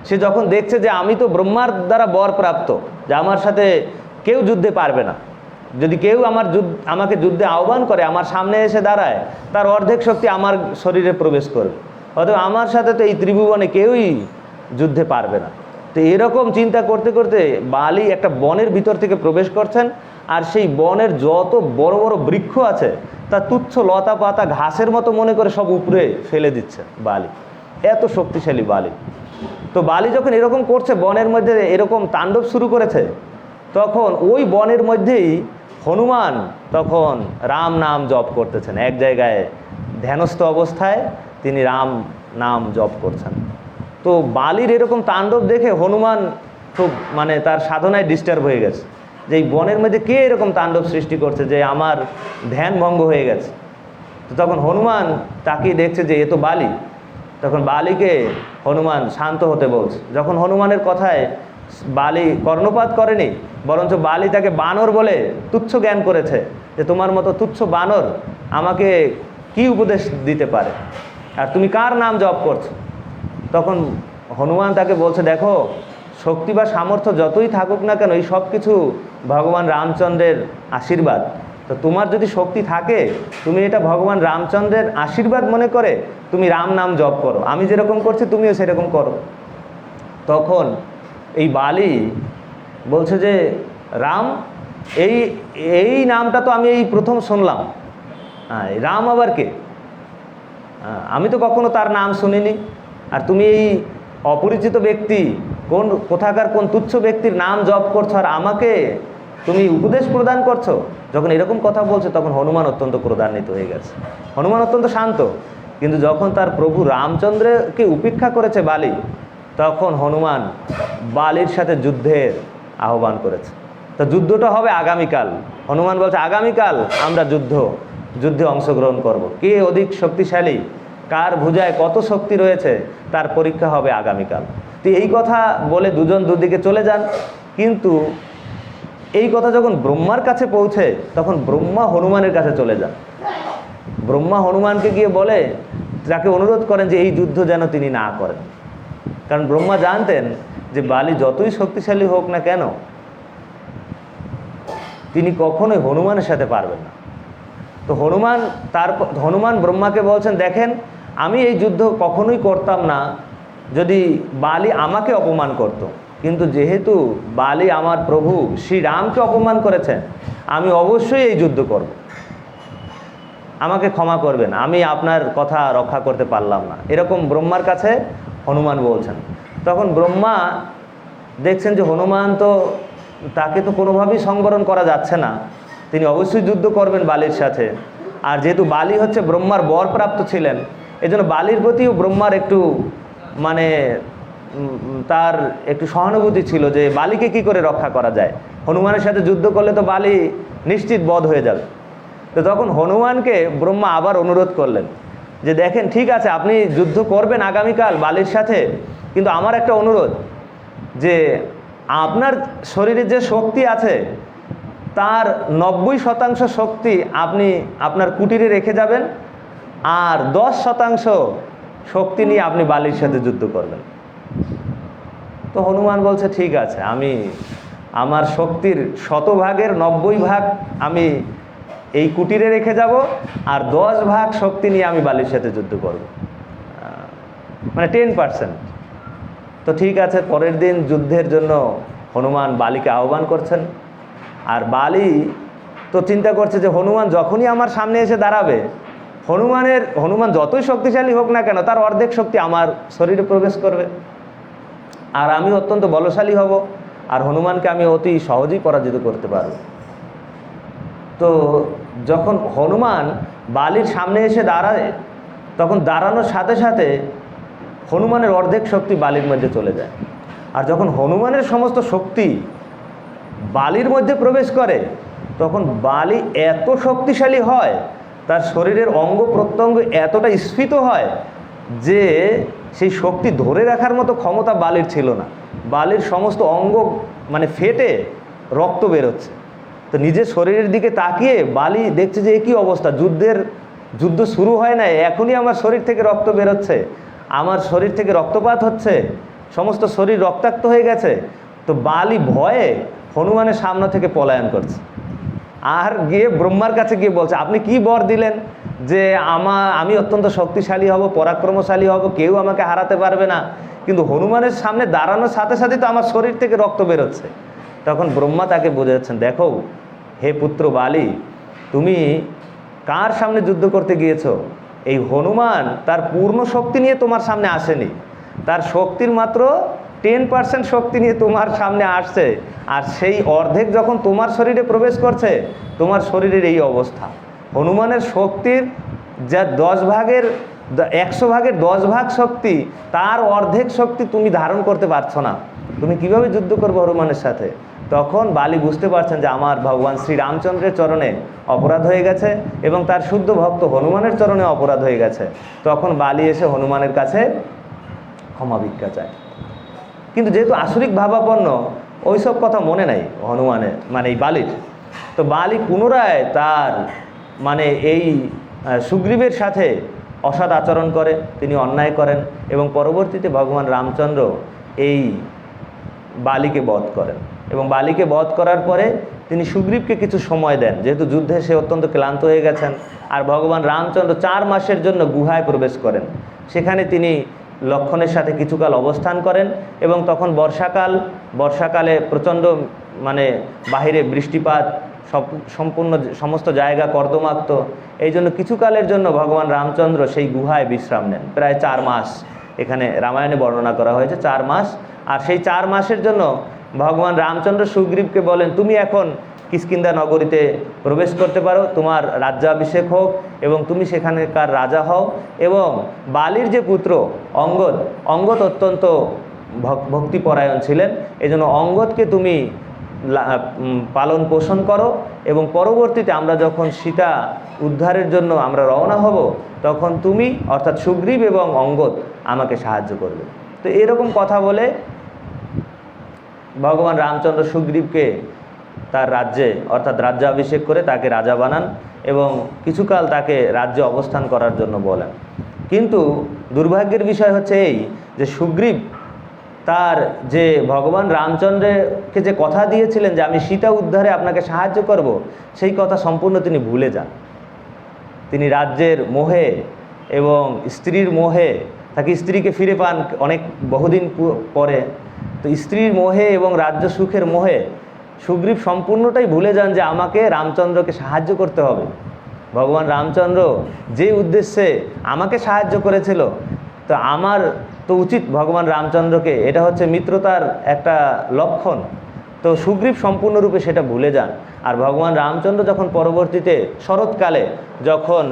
সে যখন দেখছে যে আমি তো ব্রহ্মার দ্বারা বর প্রাপ্ত, যে আমার সাথে কেউ যুদ্ধে পারবে না, যদি কেউ আমাকে যুদ্ধে আহ্বান করে, আমার সামনে এসে দাঁড়ায়, তার অর্ধেক শক্তি আমার শরীরে প্রবেশ করবে, অথবা আমার সাথে তো এই ত্রিভুবনে কেউই যুদ্ধে পারবে না। তো এরকম চিন্তা করতে করতে বালি একটা বনের ভিতর থেকে প্রবেশ করছেন, আর সেই বনের যত বড় বড় বৃক্ষ আছে তা তুচ্ছ লতা পাতা ঘাসের মতো মনে করে সব উপরে ফেলে দিচ্ছে বালি, এত শক্তিশালী বালি। তো বালি যখন এরকম করছে, বনের মধ্যে এরকম তাণ্ডব শুরু করেছে, তখন ওই বনের মধ্যেই হনুমান তখন রাম নাম জপ করতেছেন। এক জায়গায় ধ্যানস্থ অবস্থায় তিনি রাম নাম জপ করছেন। তো বালির এরকম তাণ্ডব দেখে হনুমান খুব তার সাধনায় ডিস্টার্ব হয়ে গেছে, যে এই বনের মধ্যে কে এরকম তাণ্ডব সৃষ্টি করছে, যে আমার ধ্যান ভঙ্গ হয়ে গেছে। তো তখন হনুমান তাকিয়ে দেখছে যে এ তো বালি। তখন বালিকে হনুমান শান্ত হতে বলছে। যখন হনুমানের কথায় বালি কর্ণপাত করেনি, বরঞ্চ বালি তাকে বানর বলে তুচ্ছ জ্ঞান করেছে, যে তোমার মতো তুচ্ছ বানর আমাকে কি উপদেশ দিতে পারে, আর তুমি কার নাম জপ করছো। তখন হনুমান তাকে বলছে, দেখো, শক্তি বা সামর্থ্য যতই থাকুক না কেন, এই সব কিছু ভগবান রামচন্দ্রের আশীর্বাদ। তো তোমার যদি শক্তি থাকে, তুমি এটা ভগবান রামচন্দ্রের আশীর্বাদ মনে করে তুমি রাম নাম জপ করো, আমি যেরকম করছি তুমিও সেরকম করো। তখন এই বালি বলছে যে রাম, এই নামটা তো আমি এই প্রথম শুনলাম, হ্যাঁ, রাম আবার কে? আমি তো কখনো তার নাম শুনিনি, আর তুমি এই অপরিচিত ব্যক্তি, কোথাকার কোন তুচ্ছ ব্যক্তির নাম জপ করছো, আর আমাকে তুমি উপদেশ প্রদান করছো। যখন এরকম কথা বলছে, তখন হনুমান অত্যন্ত ক্রোধান্বিত হয়ে গেছে। হনুমান অত্যন্ত শান্ত, কিন্তু যখন তার প্রভু রামচন্দ্রকে উপেক্ষা করেছে বালি, তখন হনুমান বালির সাথে যুদ্ধের আহ্বান করেছে। তো যুদ্ধটা হবে আগামীকাল। হনুমান বলছে, আগামীকাল আমরা যুদ্ধে অংশগ্রহণ করব। কে অধিক শক্তিশালী, কার ভুজায় কত শক্তি রয়েছে, তার পরীক্ষা হবে আগামীকাল। তো এই কথা বলে দুজন দুদিকে চলে যান। কিন্তু এই কথা যখন ব্রহ্মার কাছে পৌঁছে, তখন ব্রহ্মা হনুমানের কাছে চলে যান। ব্রহ্মা হনুমানকে গিয়ে বলে, তাকে অনুরোধ করেন যে এই যুদ্ধ যেন তিনি না করেন, কারণ ব্রহ্মা জানতেন যে বালি যতই শক্তিশালী হোক না কেন, তিনি কখনোই হনুমানের সাথে পারবেন না। তো হনুমান ব্রহ্মাকে বলছেন, দেখেন, আমি এই যুদ্ধ কখনোই করতাম না যদি বালি আমাকে অপমান করত, কিন্তু যেহেতু বালি আমার প্রভু শ্রীরামকে অপমান করেছেন, আমি অবশ্যই এই যুদ্ধ করব। আমাকে ক্ষমা করবেন, আমি আপনার কথা রক্ষা করতে পারলাম না, এরকম ব্রহ্মার কাছে হনুমান বলছেন। তখন ব্রহ্মা দেখছেন যে হনুমান তো, তাকে তো কোনোভাবেই সংবরণ করা যাচ্ছে না, তিনি অবশ্যই যুদ্ধ করবেন বালির সাথে। আর যেহেতু বালি হচ্ছে ব্রহ্মার বরপ্রাপ্ত ছিলেন, এজন্য বালির প্রতিও ব্রহ্মার একটু তার একটু সহানুভূতি ছিল, যে বালিকে কি করে রক্ষা করা যায়, হনুমানের সাথে যুদ্ধ করলে তো বালি নিশ্চিত বধ হয়ে যাবে। তো তখন হনুমানকে ব্রহ্মা আবার অনুরোধ করলেন যে দেখেন, ঠিক আছে, আপনি যুদ্ধ করবেন আগামীকাল বালির সাথে, কিন্তু আমার একটা অনুরোধ, যে আপনার শরীরে যে শক্তি আছে তার 90% শক্তি আপনি আপনার কুটিরে রেখে যাবেন, আর 10% শক্তি নিয়ে আপনি বালির সাথে যুদ্ধ করবেন। তো হনুমান বলছে, ঠিক আছে, আমি আমার শক্তির 100 ভাগের 90 ভাগ আমি এই কুটিরে রেখে যাব, আর 10 ভাগ শক্তি নিয়ে আমি বালির সাথে যুদ্ধ করব, 10%। তো ঠিক আছে, পরের দিন যুদ্ধের জন্য হনুমান বালিকে আহ্বান করছেন। আর বালি তো চিন্তা করছে যে হনুমান যখনই আমার সামনে এসে দাঁড়াবে, হনুমান যতই শক্তিশালী হোক না কেন, তার অর্ধেক শক্তি আমার শরীরে প্রবেশ করবে, আর আমি অত্যন্ত বলশালী হব, আর হনুমানকে আমি অতি সহজেই পরাজিত করতে পারব। তো যখন হনুমান বালির সামনে এসে দাঁড়ায়, তখন দাঁড়ানোর সাথে সাথে হনুমানের অর্ধেক শক্তি বালির মধ্যে চলে যায়। আর যখন হনুমানের সমস্ত শক্তি বালির মধ্যে প্রবেশ করে তখন বালি এত শক্তিশালী হয়, তার শরীরের অঙ্গ প্রত্যঙ্গ এতটা স্ফীত হয় যে সেই শক্তি ধরে রাখার মতো ক্ষমতা বালির ছিল না। বালির সমস্ত অঙ্গ মানে ফেটে রক্ত বেরোচ্ছে। তো নিজের শরীরের দিকে তাকিয়ে বালি দেখছে যে একই অবস্থা, যুদ্ধ শুরু হয় না, এখনই আমার শরীর থেকে রক্ত বেরোচ্ছে, আমার শরীর থেকে রক্তপাত হচ্ছে, সমস্ত শরীর রক্তাক্ত হয়ে গেছে। তো বালি ভয়ে হনুমানের সামনে থেকে পলায়ন করছে, আর গিয়ে ব্রহ্মার কাছে গিয়ে বলছে, আপনি কি বর দিলেন যে আমি অত্যন্ত শক্তিশালী হব, পরাক্রমশালী হব, কেউ আমাকে হারাতে পারবে না, কিন্তু হনুমানের সামনে দাঁড়ানোর সাথে সাথে তো আমার শরীর থেকে রক্ত বেরোচ্ছে। তখন ব্রহ্মা তাকে বোঝাচ্ছেন, দেখো হে পুত্র বালি, তুমি কার সামনে যুদ্ধ করতে গিয়েছো? এই হনুমান তার পূর্ণ শক্তি নিয়ে তোমার সামনে আসেনি, তার শক্তির মাত্র 10% শক্তি নিয়ে তোমার সামনে আসছে, আর সেই অর্ধেক যখন তোমার শরীরে প্রবেশ করছে তোমার শরীরের এই অবস্থা। হনুমানের শক্তির যা 100 ভাগের 10 ভাগ শক্তি, তার অর্ধেক শক্তি তুমি ধারণ করতে পারছো না, তুমি কিভাবে যুদ্ধ করবে হনুমানের সাথে? তখন বালি বুঝতে পারছেন যে আমার ভগবান শ্রীরামচন্দ্রের চরণে অপরাধ হয়ে গেছে এবং তার শুদ্ধ ভক্ত হনুমানের চরণে অপরাধ হয়ে গেছে। তখন বালি এসে হনুমানের কাছে ক্ষমা ভিক্ষা চায়। কিন্তু যেহেতু আসরিক ভাবাপন্ন, ওইসব কথা মনে নাই হনুমানের, মানে এই বালির। তো বালি পুনরায় তার মানে এই সুগ্রীবের সাথে অসৎ আচরণ করে, তিনি অন্যায় করেন এবং পরবর্তীতে ভগবান রামচন্দ্র এই বালিকে বধ করেন। এবং বালিকে বধ করার পরে তিনি সুগ্রীবকে কিছু সময় দেন, যেহেতু যুদ্ধে সে অত্যন্ত ক্লান্ত হয়ে গেছেন। আর ভগবান রামচন্দ্র 4 মাসের জন্য গুহায় প্রবেশ করেন, সেখানে তিনি লক্ষ্মণের সাথে কিছুকাল অবস্থান করেন। এবং তখন বর্ষাকালে প্রচণ্ড মানে বাহিরে বৃষ্টিপাত, সম্পূর্ণ সমস্ত জায়গা কর্দমাক্ত, এই জন্য কিছুকালের জন্য ভগবান রামচন্দ্র সেই গুহায় বিশ্রাম নেন, প্রায় 4 মাস। এখানে রামায়ণে বর্ণনা করা হয়েছে 4 মাস। আর সেই 4 মাসের জন্য ভগবান রামচন্দ্র সুগ্রীবকে বলেন, তুমি এখন কিষ্কিন্ধা নগরীতে প্রবেশ করতে পারো, তোমার রাজ্যাভিষেক হোক এবং তুমি সেখানকার রাজা হও। এবং বালির যে পুত্র অঙ্গদ অত্যন্ত ভক্তিপরায়ণ ছিলেন, এই জন্য অঙ্গদকে তুমি পালন পোষণ করো এবং পরবর্তীতে আমরা যখন সীতা উদ্ধারের জন্য আমরা রওনা হব, তখন তুমি অর্থাৎ সুগ্রীব এবং অঙ্গদ আমাকে সাহায্য করবে। তো এরকম কথা বলে ভগবান রামচন্দ্র সুগ্রীবকে তার রাজ্যে অর্থাৎ রাজ্যাভিষেক করে তাকে রাজা বানান এবং কিছুকাল তাকে রাজ্যে অবস্থান করার জন্য বলেন। কিন্তু দুর্ভাগ্যের বিষয় হচ্ছে এই যে সুগ্রীব তার যে ভগবান রামচন্দ্রকে যে কথা দিয়েছিলেন যে আমি সীতা উদ্ধারে আপনাকে সাহায্য করব, সেই কথা সম্পূর্ণ তিনি ভুলে যান। তিনি রাজ্যের মোহে এবং স্ত্রীর মোহে, তাকে স্ত্রীকে ফিরে পান অনেক বহুদিন পরে। তো স্ত্রীর মোহে এবং রাজ্য সুখের মোহে সুগ্রীব সম্পূর্ণটাই ভুলে যান যে আমাকে রামচন্দ্রকে সাহায্য করতে হবে। ভগবান রামচন্দ্র যে উদ্দেশ্যে আমাকে সাহায্য করেছিল, তো আমার তো উচিত ভগবান রামচন্দ্রকে, এটা হচ্ছে মিত্রতার একটা লক্ষণ। তো সুগ্রীব সম্পূর্ণরূপে সেটা ভুলে যান। আর ভগবান রামচন্দ্র যখন পরবর্তীতে শরৎকালে যখন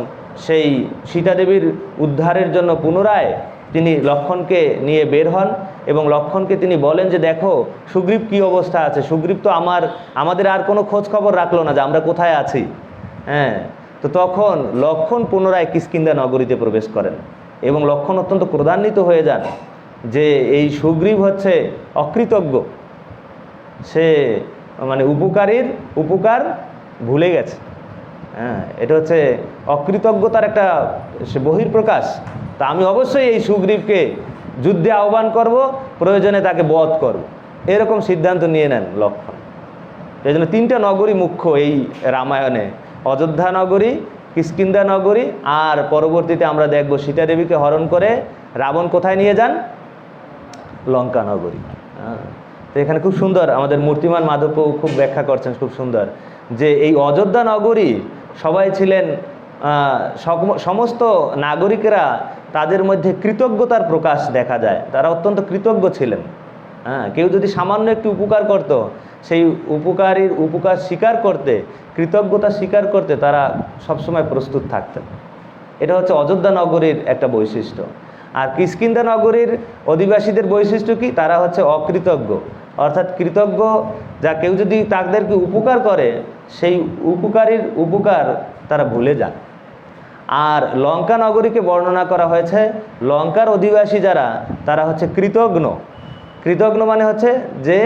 সেই সীতাদেবীর উদ্ধারের জন্য পুনরায় তিনি লক্ষ্মণকে নিয়ে বের হন এবং লক্ষ্মণকে তিনি বলেন যে দেখো সুগ্রীব কী অবস্থা আছে। সুগ্রীব তো আমাদের আর কোনো খোঁজ খবর রাখলো না যে আমরা কোথায় আছি। হ্যাঁ, তো তখন লক্ষ্মণ পুনরায় কিষ্কিন্ধা নগরীতে প্রবেশ করেন এবং লক্ষ্মণ অত্যন্ত ক্রোধান্বিত হয়ে যান যে এই সুগ্রীব হচ্ছে অকৃতজ্ঞ, সে মানে উপকার ভুলে গেছে। হ্যাঁ, এটা হচ্ছে অকৃতজ্ঞতার একটা বহিঃপ্রকাশ। তা আমি অবশ্যই এই সুগ্রীবকে যুদ্ধে আহ্বান করব, প্রয়োজনে তাকে বধ করব, এরকম সিদ্ধান্ত নিয়ে নেন লক্ষ্মণ। এই জন্য 3টা নগরী মুখ্য এই রামায়ণে, অযোধ্যা নগরী, কিষ্কিন্ধা নগরী, আর পরবর্তীতে আমরা দেখব সীতাদেবীকে হরণ করে রাবণ কোথায় নিয়ে যান, লঙ্কা নগরী। তো এখানে খুব সুন্দর আমাদের মূর্তিমান মাধব খুব ব্যাখ্যা করছেন, খুব সুন্দর যে এই অযোধ্যা নগরী সবাই ছিলেন, সমস্ত নাগরিকেরা তাদের মধ্যে কৃতজ্ঞতার প্রকাশ দেখা যায়, তারা অত্যন্ত কৃতজ্ঞ ছিলেন। হ্যাঁ, কেউ যদি সামান্য একটি উপকার করত, সেই উপকার স্বীকার করতে, কৃতজ্ঞতা স্বীকার করতে তারা সবসময় প্রস্তুত থাকতেন। এটা হচ্ছে অযোধ্যা নগরীর একটা বৈশিষ্ট্য। আর কিষ্কিন্ধা নগরীর অধিবাসীদের বৈশিষ্ট্য কি, তারা হচ্ছে অকৃতজ্ঞ, অর্থাৎ কৃতজ্ঞ যা কেউ যদি তাদেরকে উপকার করে সেই উপকারীর উপকার তারা ভুলে যান। আর লঙ্কা নগরীকে বর্ণনা করা হয়েছে, লঙ্কার অধিবাসী যারা তারা হচ্ছে কৃতজ্ঞ। কৃতজ্ঞ মানে হচ্ছে যে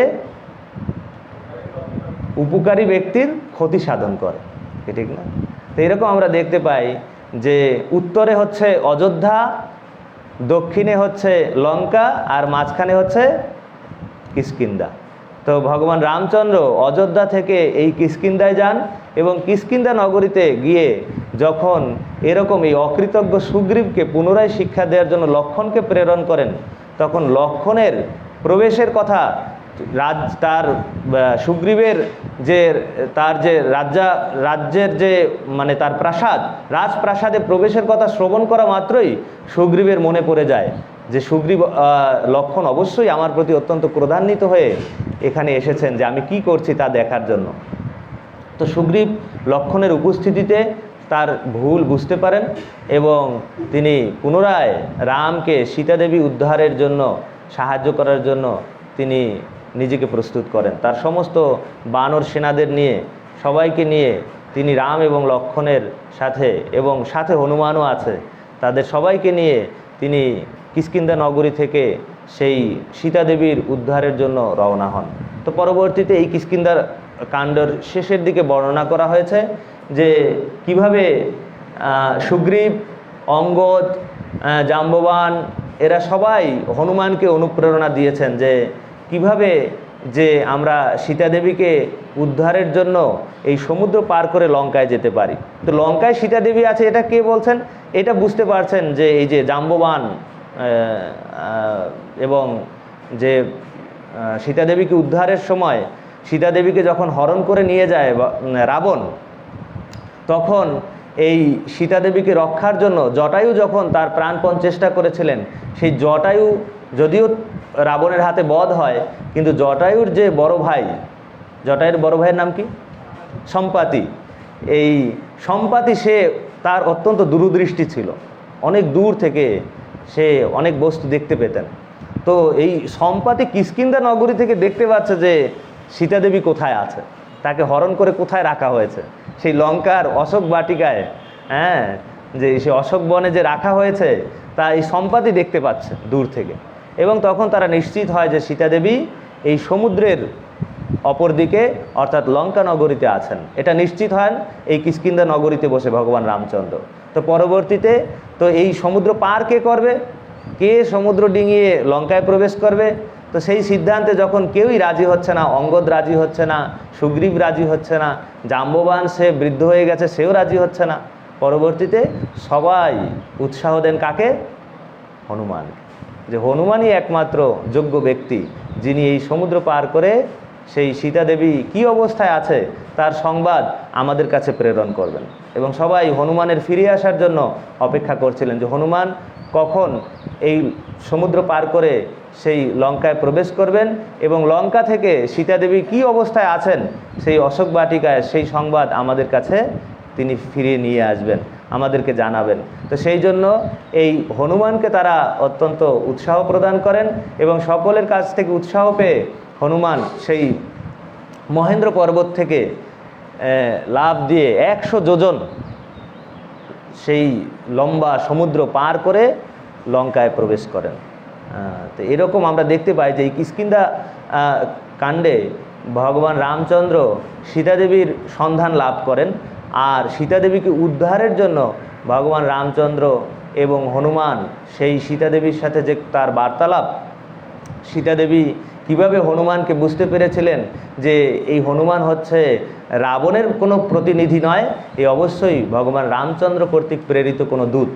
উপকারী ব্যক্তির ক্ষতি সাধন করে, ঠিক না? তো এরকম আমরা দেখতে পাই যে উত্তরে হচ্ছে অযোধ্যা, দক্ষিণে হচ্ছে লঙ্কা, আর মাঝখানে হচ্ছে কিষ্কিন্ধা। তো ভগবান রামচন্দ্র অযোধ্যা থেকে এই কিষ্কিন্ধায় যান এবং কিষ্কিন্ধা নগরীতে গিয়ে যখন এরকম এই অকৃতজ্ঞ সুগ্রীবকে পুনরায় শিক্ষা দেওয়ার জন্য লক্ষ্মণকে প্রেরণ করেন, তখন লক্ষ্মণের প্রবেশের কথা তার সুগ্রীবের যে তার যে রাজ্যের যে মানে তার প্রাসাদ, রাজপ্রাসাদে প্রবেশের কথা শ্রবণ করা মাত্রই সুগ্রীবের মনে পড়ে যায় যে সুগ্রীব লক্ষ্মণ অবশ্যই আমার প্রতি অত্যন্ত ক্রোধান্বিত হয়ে এখানে এসেছেন যে আমি কি করছি তা দেখার জন্য। তো সুগ্রীব লক্ষ্মণের উপস্থিতিতে তার ভুল বুঝতে পারেন এবং তিনি পুনরায় রামকে সীতাদেবী উদ্ধারের জন্য সাহায্য করার জন্য তিনি নিজেকে প্রস্তুত করেন। তার সমস্ত বানর সেনাদের নিয়ে, সবাইকে নিয়ে তিনি রাম এবং লক্ষ্মণের সাথে, এবং সাথে হনুমানও আছে, তাদের সবাইকে নিয়ে তিনি কিষ্কিন্ধা নগরী থেকে সেই সীতাদেবীর উদ্ধারের জন্য রওনা হন। তো পরবর্তীতে এই কিষ্কিন্ধার কাণ্ডের শেষের দিকে বর্ণনা করা হয়েছে যে কিভাবে সুগ্রীব, অঙ্গদ, জাম্ববান এরা সবাই হনুমানকে অনুপ্রেরণা দিয়েছেন যে কিভাবে যে আমরা সীতাদেবীকে উদ্ধারের জন্য এই সমুদ্র পার করে লঙ্কায় যেতে পারি। তো লঙ্কায় সীতাদেবী আছে এটা কে বলছেন? এটা বুঝতে পারছেন যে এই যে জাম্ববান এবং যে সীতাদেবীকে উদ্ধারের সময় সীতাদেবীকে যখন হরণ করে নিয়ে যায় রাবণ, তখন এই সীতাদেবীকে রক্ষার জন্য জটায়ু যখন তার প্রাণপণ চেষ্টা করেছিলেন, সেই জটায়ু যদিও রাবণের হাতে বধ হয়, কিন্তু জটায়ুর যে বড় ভাই, জটায়ুর বড় ভাইয়ের নাম কি? সম্পাতি। এই সম্পাতি সে তার অত্যন্ত দূরদৃষ্টি ছিল, অনেক দূর থেকে সে অনেক বস্তু দেখতে পেতেন। তো এই সম্পাতি কিষ্কিন্ধা নগরী থেকে দেখতে পাচ্ছে যে সীতাদেবী কোথায় আছে, তাকে হরণ করে কোথায় রাখা হয়েছে, সেই লঙ্কার অশোক বাটিকায়, হ্যাঁ, যে সে অশোক বনে যে রাখা হয়েছে তা এই সম্পাতি দেখতে পাচ্ছে দূর থেকে। এবং তখন তারা নিশ্চিত হয় যে সীতাদেবী এই সমুদ্রের অপর দিকে অর্থাৎ লঙ্কা নগরীতে আছেন। এটা নিশ্চিত হন এই কিষ্কিন্ধা নগরীতে বসে ভগবান রামচন্দ্র। তো পরবর্তীতে তো এই সমুদ্র পার কে করবে, কে সমুদ্র ডিঙিয়ে লঙ্কায় প্রবেশ করবে, তো সেই সিদ্ধান্তে যখন কেউই রাজি হচ্ছে না, অঙ্গদ রাজি হচ্ছে না, সুগ্রীব রাজি হচ্ছে না, জাম্ববান সে বৃদ্ধ হয়ে গেছে সেও রাজি হচ্ছে না, পরবর্তীতে সবাই উৎসাহ দেন কাকে? হনুমান। যে হনুমানই একমাত্র যোগ্য ব্যক্তি যিনি এই সমুদ্র পার করে সেই সীতাদেবী কী অবস্থায় আছে তার সংবাদ আমাদের কাছে প্রেরণ করবেন। এবং সবাই হনুমানের ফিরে আসার জন্য অপেক্ষা করছিলেন যে হনুমান কখন এই সমুদ্র পার করে সেই লঙ্কায় প্রবেশ করবেন এবং লঙ্কা থেকে সীতাদেবী কী অবস্থায় আছেন সেই অশোক বাটিকায় সেই সংবাদ আমাদের কাছে তিনি ফিরিয়ে নিয়ে আসবেন, আমাদেরকে জানাবেন। তো সেই জন্য এই হনুমানকে তারা অত্যন্ত উৎসাহ প্রদান করেন এবং সকলের কাছ থেকে উৎসাহ পেয়ে হনুমান সেই মহেন্দ্র পর্বত থেকে লাফ দিয়ে 100 যোজন সেই লম্বা সমুদ্র পার করে লঙ্কায় প্রবেশ করেন। তো এরকম আমরা দেখতে পাই যে এই কিষ্কিন্ধা কাণ্ডে ভগবান রামচন্দ্র সীতাদেবীর সন্ধান লাভ করেন, আর সীতাদেবীকে উদ্ধারের জন্য ভগবান রামচন্দ্র এবং হনুমান সেই সীতাদেবীর সাথে যে তার বার্তালাপ, সীতাদেবী কিভাবে হনুমানকে বুঝতে পেরেছিলেন যে এই হনুমান হচ্ছে রাবণের কোনো প্রতিনিধি নয়, এই অবশ্যই ভগবান রামচন্দ্র কর্তৃক প্রেরিত কোনো দূত।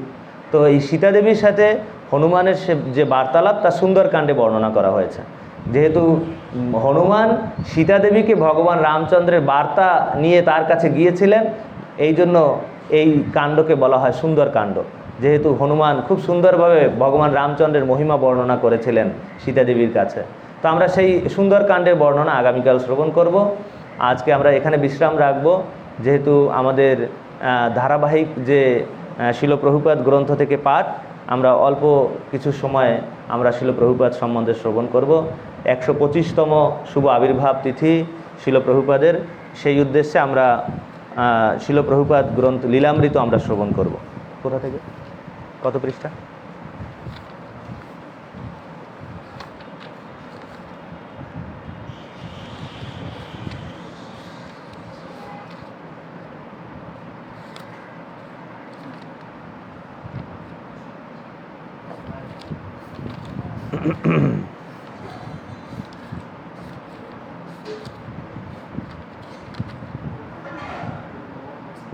তো এই সীতাদেবীর সাথে হনুমানের যে বার্তালাপ তা সুন্দরকাণ্ডে বর্ণনা করা হয়েছে। যেহেতু হনুমান সীতাদেবীকে ভগবান রামচন্দ্রের বার্তা নিয়ে তার কাছে গিয়েছিলেন, এই জন্য এই কাণ্ডকে বলা হয় সুন্দরকাণ্ড। যেহেতু হনুমান খুব সুন্দরভাবে ভগবান রামচন্দ্রের মহিমা বর্ণনা করেছিলেন সীতাদেবীর কাছে। তো আমরা সেই সুন্দরকাণ্ডের বর্ণনা আগামীকাল শ্রবণ করব। আজকে আমরা এখানে বিশ্রাম রাখব, যেহেতু আমাদের ধারাবাহিক যে শিল প্রভুপাদ গ্রন্থ থেকে পাঠ, আমরা অল্প কিছু সময় আমরা শিল প্রভুপাদ সম্বন্ধে শ্রবণ করব। 125তম শুভ আবির্ভাব তিথি শিল প্রভুপাদের, সেই উদ্দেশ্যে আমরা শিল প্রভুপাদ গ্রন্থ লীলামৃত আমরা শ্রবণ করব। কোথা থেকে, কত পৃষ্ঠা?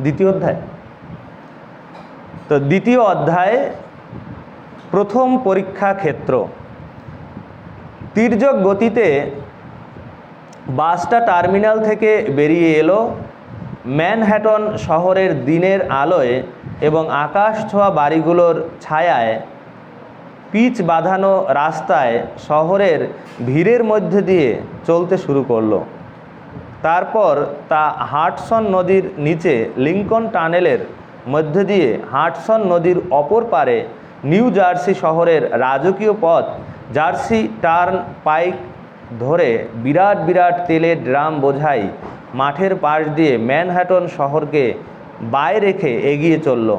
দ্বিতীয় অধ্যায়। তো দ্বিতীয় অধ্যায়, প্রথম পরীক্ষা ক্ষেত্র। তির্যক গতিতে বাসটা টার্মিনাল থেকে বেরিয়ে এলো ম্যানহ্যাটন শহরের দিনের আলোয় এবং আকাশ ছোঁয়া বাড়িগুলোর ছায়ায় পিচ বাঁধানো রাস্তায় শহরের ভিড়ের মধ্যে দিয়ে চলতে শুরু করলো। তারপর তা হাডসন নদীর নিচে লিঙ্কন টানেলের মধ্যে দিয়ে হাডসন নদীর অপর পারে নিউ জার্সি শহরের রাজকীয় পথ জার্সি টার্ন পাইক ধরে বিরাট বিরাট তেলের ড্রাম বোঝাই মাঠের পাশ দিয়ে ম্যানহ্যাটন শহরকে বায়ে রেখে এগিয়ে চলল।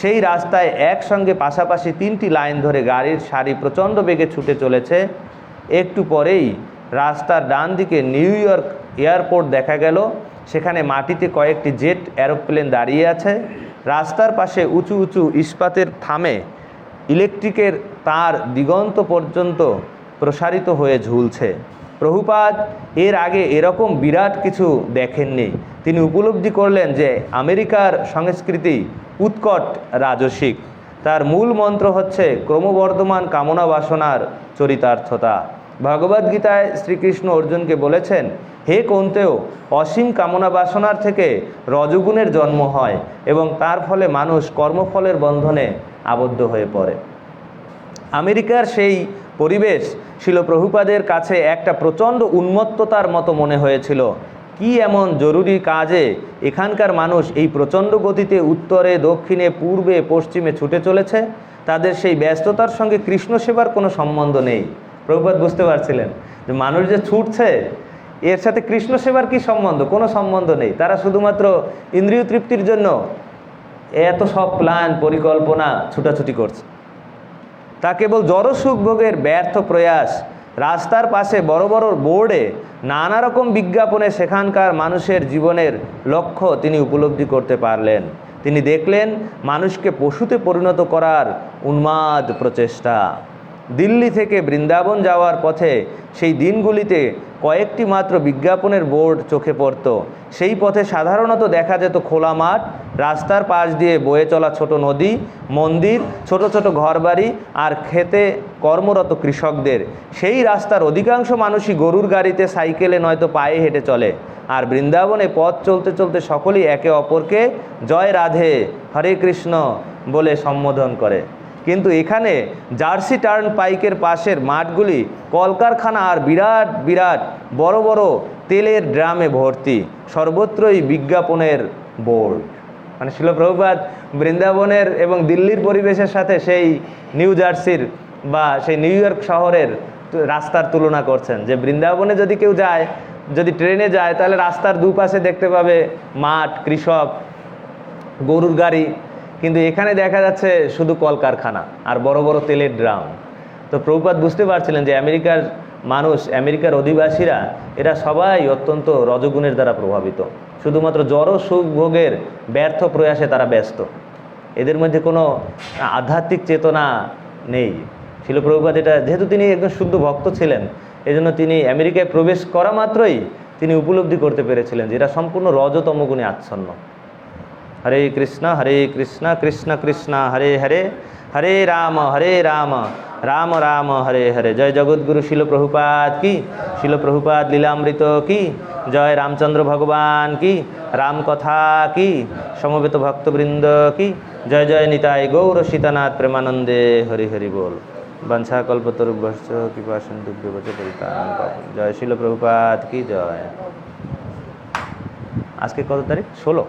সেই রাস্তায় একসঙ্গে পাশাপাশি 3টি লাইন ধরে গাড়ির সারি প্রচণ্ড বেগে ছুটে চলেছে। একটু পরেই রাস্তার ডান দিকে নিউ ইয়র্ক এয়ারপোর্ট দেখা গেল। সেখানে মাটিতে কয়েকটি জেট এরোপ্লেন দাঁড়িয়ে আছে। রাস্তার পাশে উঁচু উঁচু ইস্পাতের থামে ইলেকট্রিকের তার দিগন্ত পর্যন্ত প্রসারিত হয়ে ঝুলছে। প্রভুপাদ এর আগে এরকম বিরাট কিছু দেখেননি। তিনি উপলব্ধি করলেন যে আমেরিকার সংস্কৃতি উৎকট রাজসিক। তার মূল মন্ত্র হচ্ছে ক্রমবর্ধমান কামনা বাসনার চরিতার্থতা। ভগবদ্গীতায় শ্রীকৃষ্ণ অর্জুনকে বলেছেন, হে কৌন্তেয়, অসীম কামনা বাসনার থেকে রজগুণের জন্ম হয় এবং তার ফলে মানুষ কর্মফলের বন্ধনে আবদ্ধ হয়ে পড়ে। আমেরিকার সেই পরিবেশ শিল প্রভুপাদের কাছে একটা প্রচণ্ড উন্মত্ততার মতো মনে হয়েছিল। কি এমন জরুরি কাজে এখানকার মানুষ এই প্রচণ্ড গতিতে উত্তরে দক্ষিণে পূর্বে পশ্চিমে ছুটে চলেছে? তাদের সেই ব্যস্ততার সঙ্গে কৃষ্ণ সেবার কোনো সম্বন্ধ নেই। প্রভুপাদ বুঝতে পারছিলেন যে মানুষ যে ছুটছে এর সাথে কৃষ্ণ সেবার কি সম্বন্ধ? কোনো সম্বন্ধ নেই। তারা শুধুমাত্র ইন্দ্রিয় তৃপ্তির জন্য এত সব প্ল্যান পরিকল্পনা ছুটাছুটি করছে। তা কেবল জড় সুখ ভোগের ব্যর্থ প্রয়াস। রাস্তার পাশে বড় বড় বোর্ডে নানা রকম বিজ্ঞাপনে সেখানকার মানুষের জীবনের লক্ষ্য তিনি উপলব্ধি করতে পারলেন। তিনি দেখলেন মানুষকে পশুতে পরিণত করার উন্মাদ প্রচেষ্টা। দিল্লি থেকে বৃন্দাবন যাওয়ার পথে সেই দিনগুলিতে কয়েকটি মাত্র বিজ্ঞাপনের বোর্ড চোখে পড়ত। সেই পথে সাধারণত দেখা যেত খোলা মাঠ, রাস্তার পাশ দিয়ে বয়ে চলা ছোট নদী, মন্দির, ছোট ছোট ঘরবাড়ি আর খেতে কর্মরত কৃষকদের। সেই রাস্তার অধিকাংশ মানুষই গরুর গাড়িতে, সাইকেলে নয়তো পায়ে হেঁটে চলে। আর বৃন্দাবনে পথ চলতে চলতে সকলেই একে অপরকে জয় রাধে, হরে কৃষ্ণ বলে সম্বোধন করে। কিন্তু এখানে জার্সি টার্ন পাইকের পাশের মাঠগুলি কলকারখানা আর বিরাট বিরাট বড় বড় তেলের ড্রামে ভর্তি। সর্বত্রই বিজ্ঞাপনের বোর্ড। মানে শিল প্রভুপাদ বৃন্দাবনের এবং দিল্লির পরিবেশের সাথে সেই নিউ জার্সির বা সেই নিউ ইয়র্ক শহরের রাস্তার তুলনা করছেন। যে বৃন্দাবনে যদি কেউ যায়, যদি ট্রেনে যায়, তাহলে রাস্তার দুপাশে দেখতে পাবে মাঠ, কৃষক, গরুর গাড়ি। কিন্তু এখানে দেখা যাচ্ছে শুধু কলকারখানা আর বড় বড় তেলের ড্রাম। তো প্রভুপাদ বুঝতে পারছিলেন যে আমেরিকার মানুষ, আমেরিকার অধিবাসীরা এরা সবাই অত্যন্ত রজগুণের দ্বারা প্রভাবিত। শুধুমাত্র জড় সুখ ভোগের ব্যর্থ প্রয়াসে তারা ব্যস্ত। এদের মধ্যে কোনো আধ্যাত্মিক চেতনা নেই। শিল প্রভুপাদ এটা, যেহেতু তিনি একজন শুদ্ধ ভক্ত ছিলেন, এজন্য তিনি আমেরিকায় প্রবেশ করা মাত্রই তিনি উপলব্ধি করতে পেরেছিলেন যে এরা সম্পূর্ণ রজতম গুণে আচ্ছন্ন। হরে কৃষ্ণ কৃষ্ণ কৃষ্ণ হরে হরে, হরে রাম রাম রাম হরে হরে। জয় জগৎগুরু শিল প্রভুপাদ কি, শিল প্রভুপাদ লীলামৃত কি, জয় রামচন্দ্র ভগবান কি, রাম কথা কি, সমবেত ভক্তবৃন্দ কি, জয় জয় নিতাই গৌর সীতানাথ প্রেমানন্দে হরি হরি বল। বংশা কল্পতরুভ্যশ্চ কৃপা সিন্ধুভ্যশ্চ পতিতানাং পাবনেভ্যো। জয় শিল প্রভুপাদ কি জয়। আজকে কত তারিখ? 16।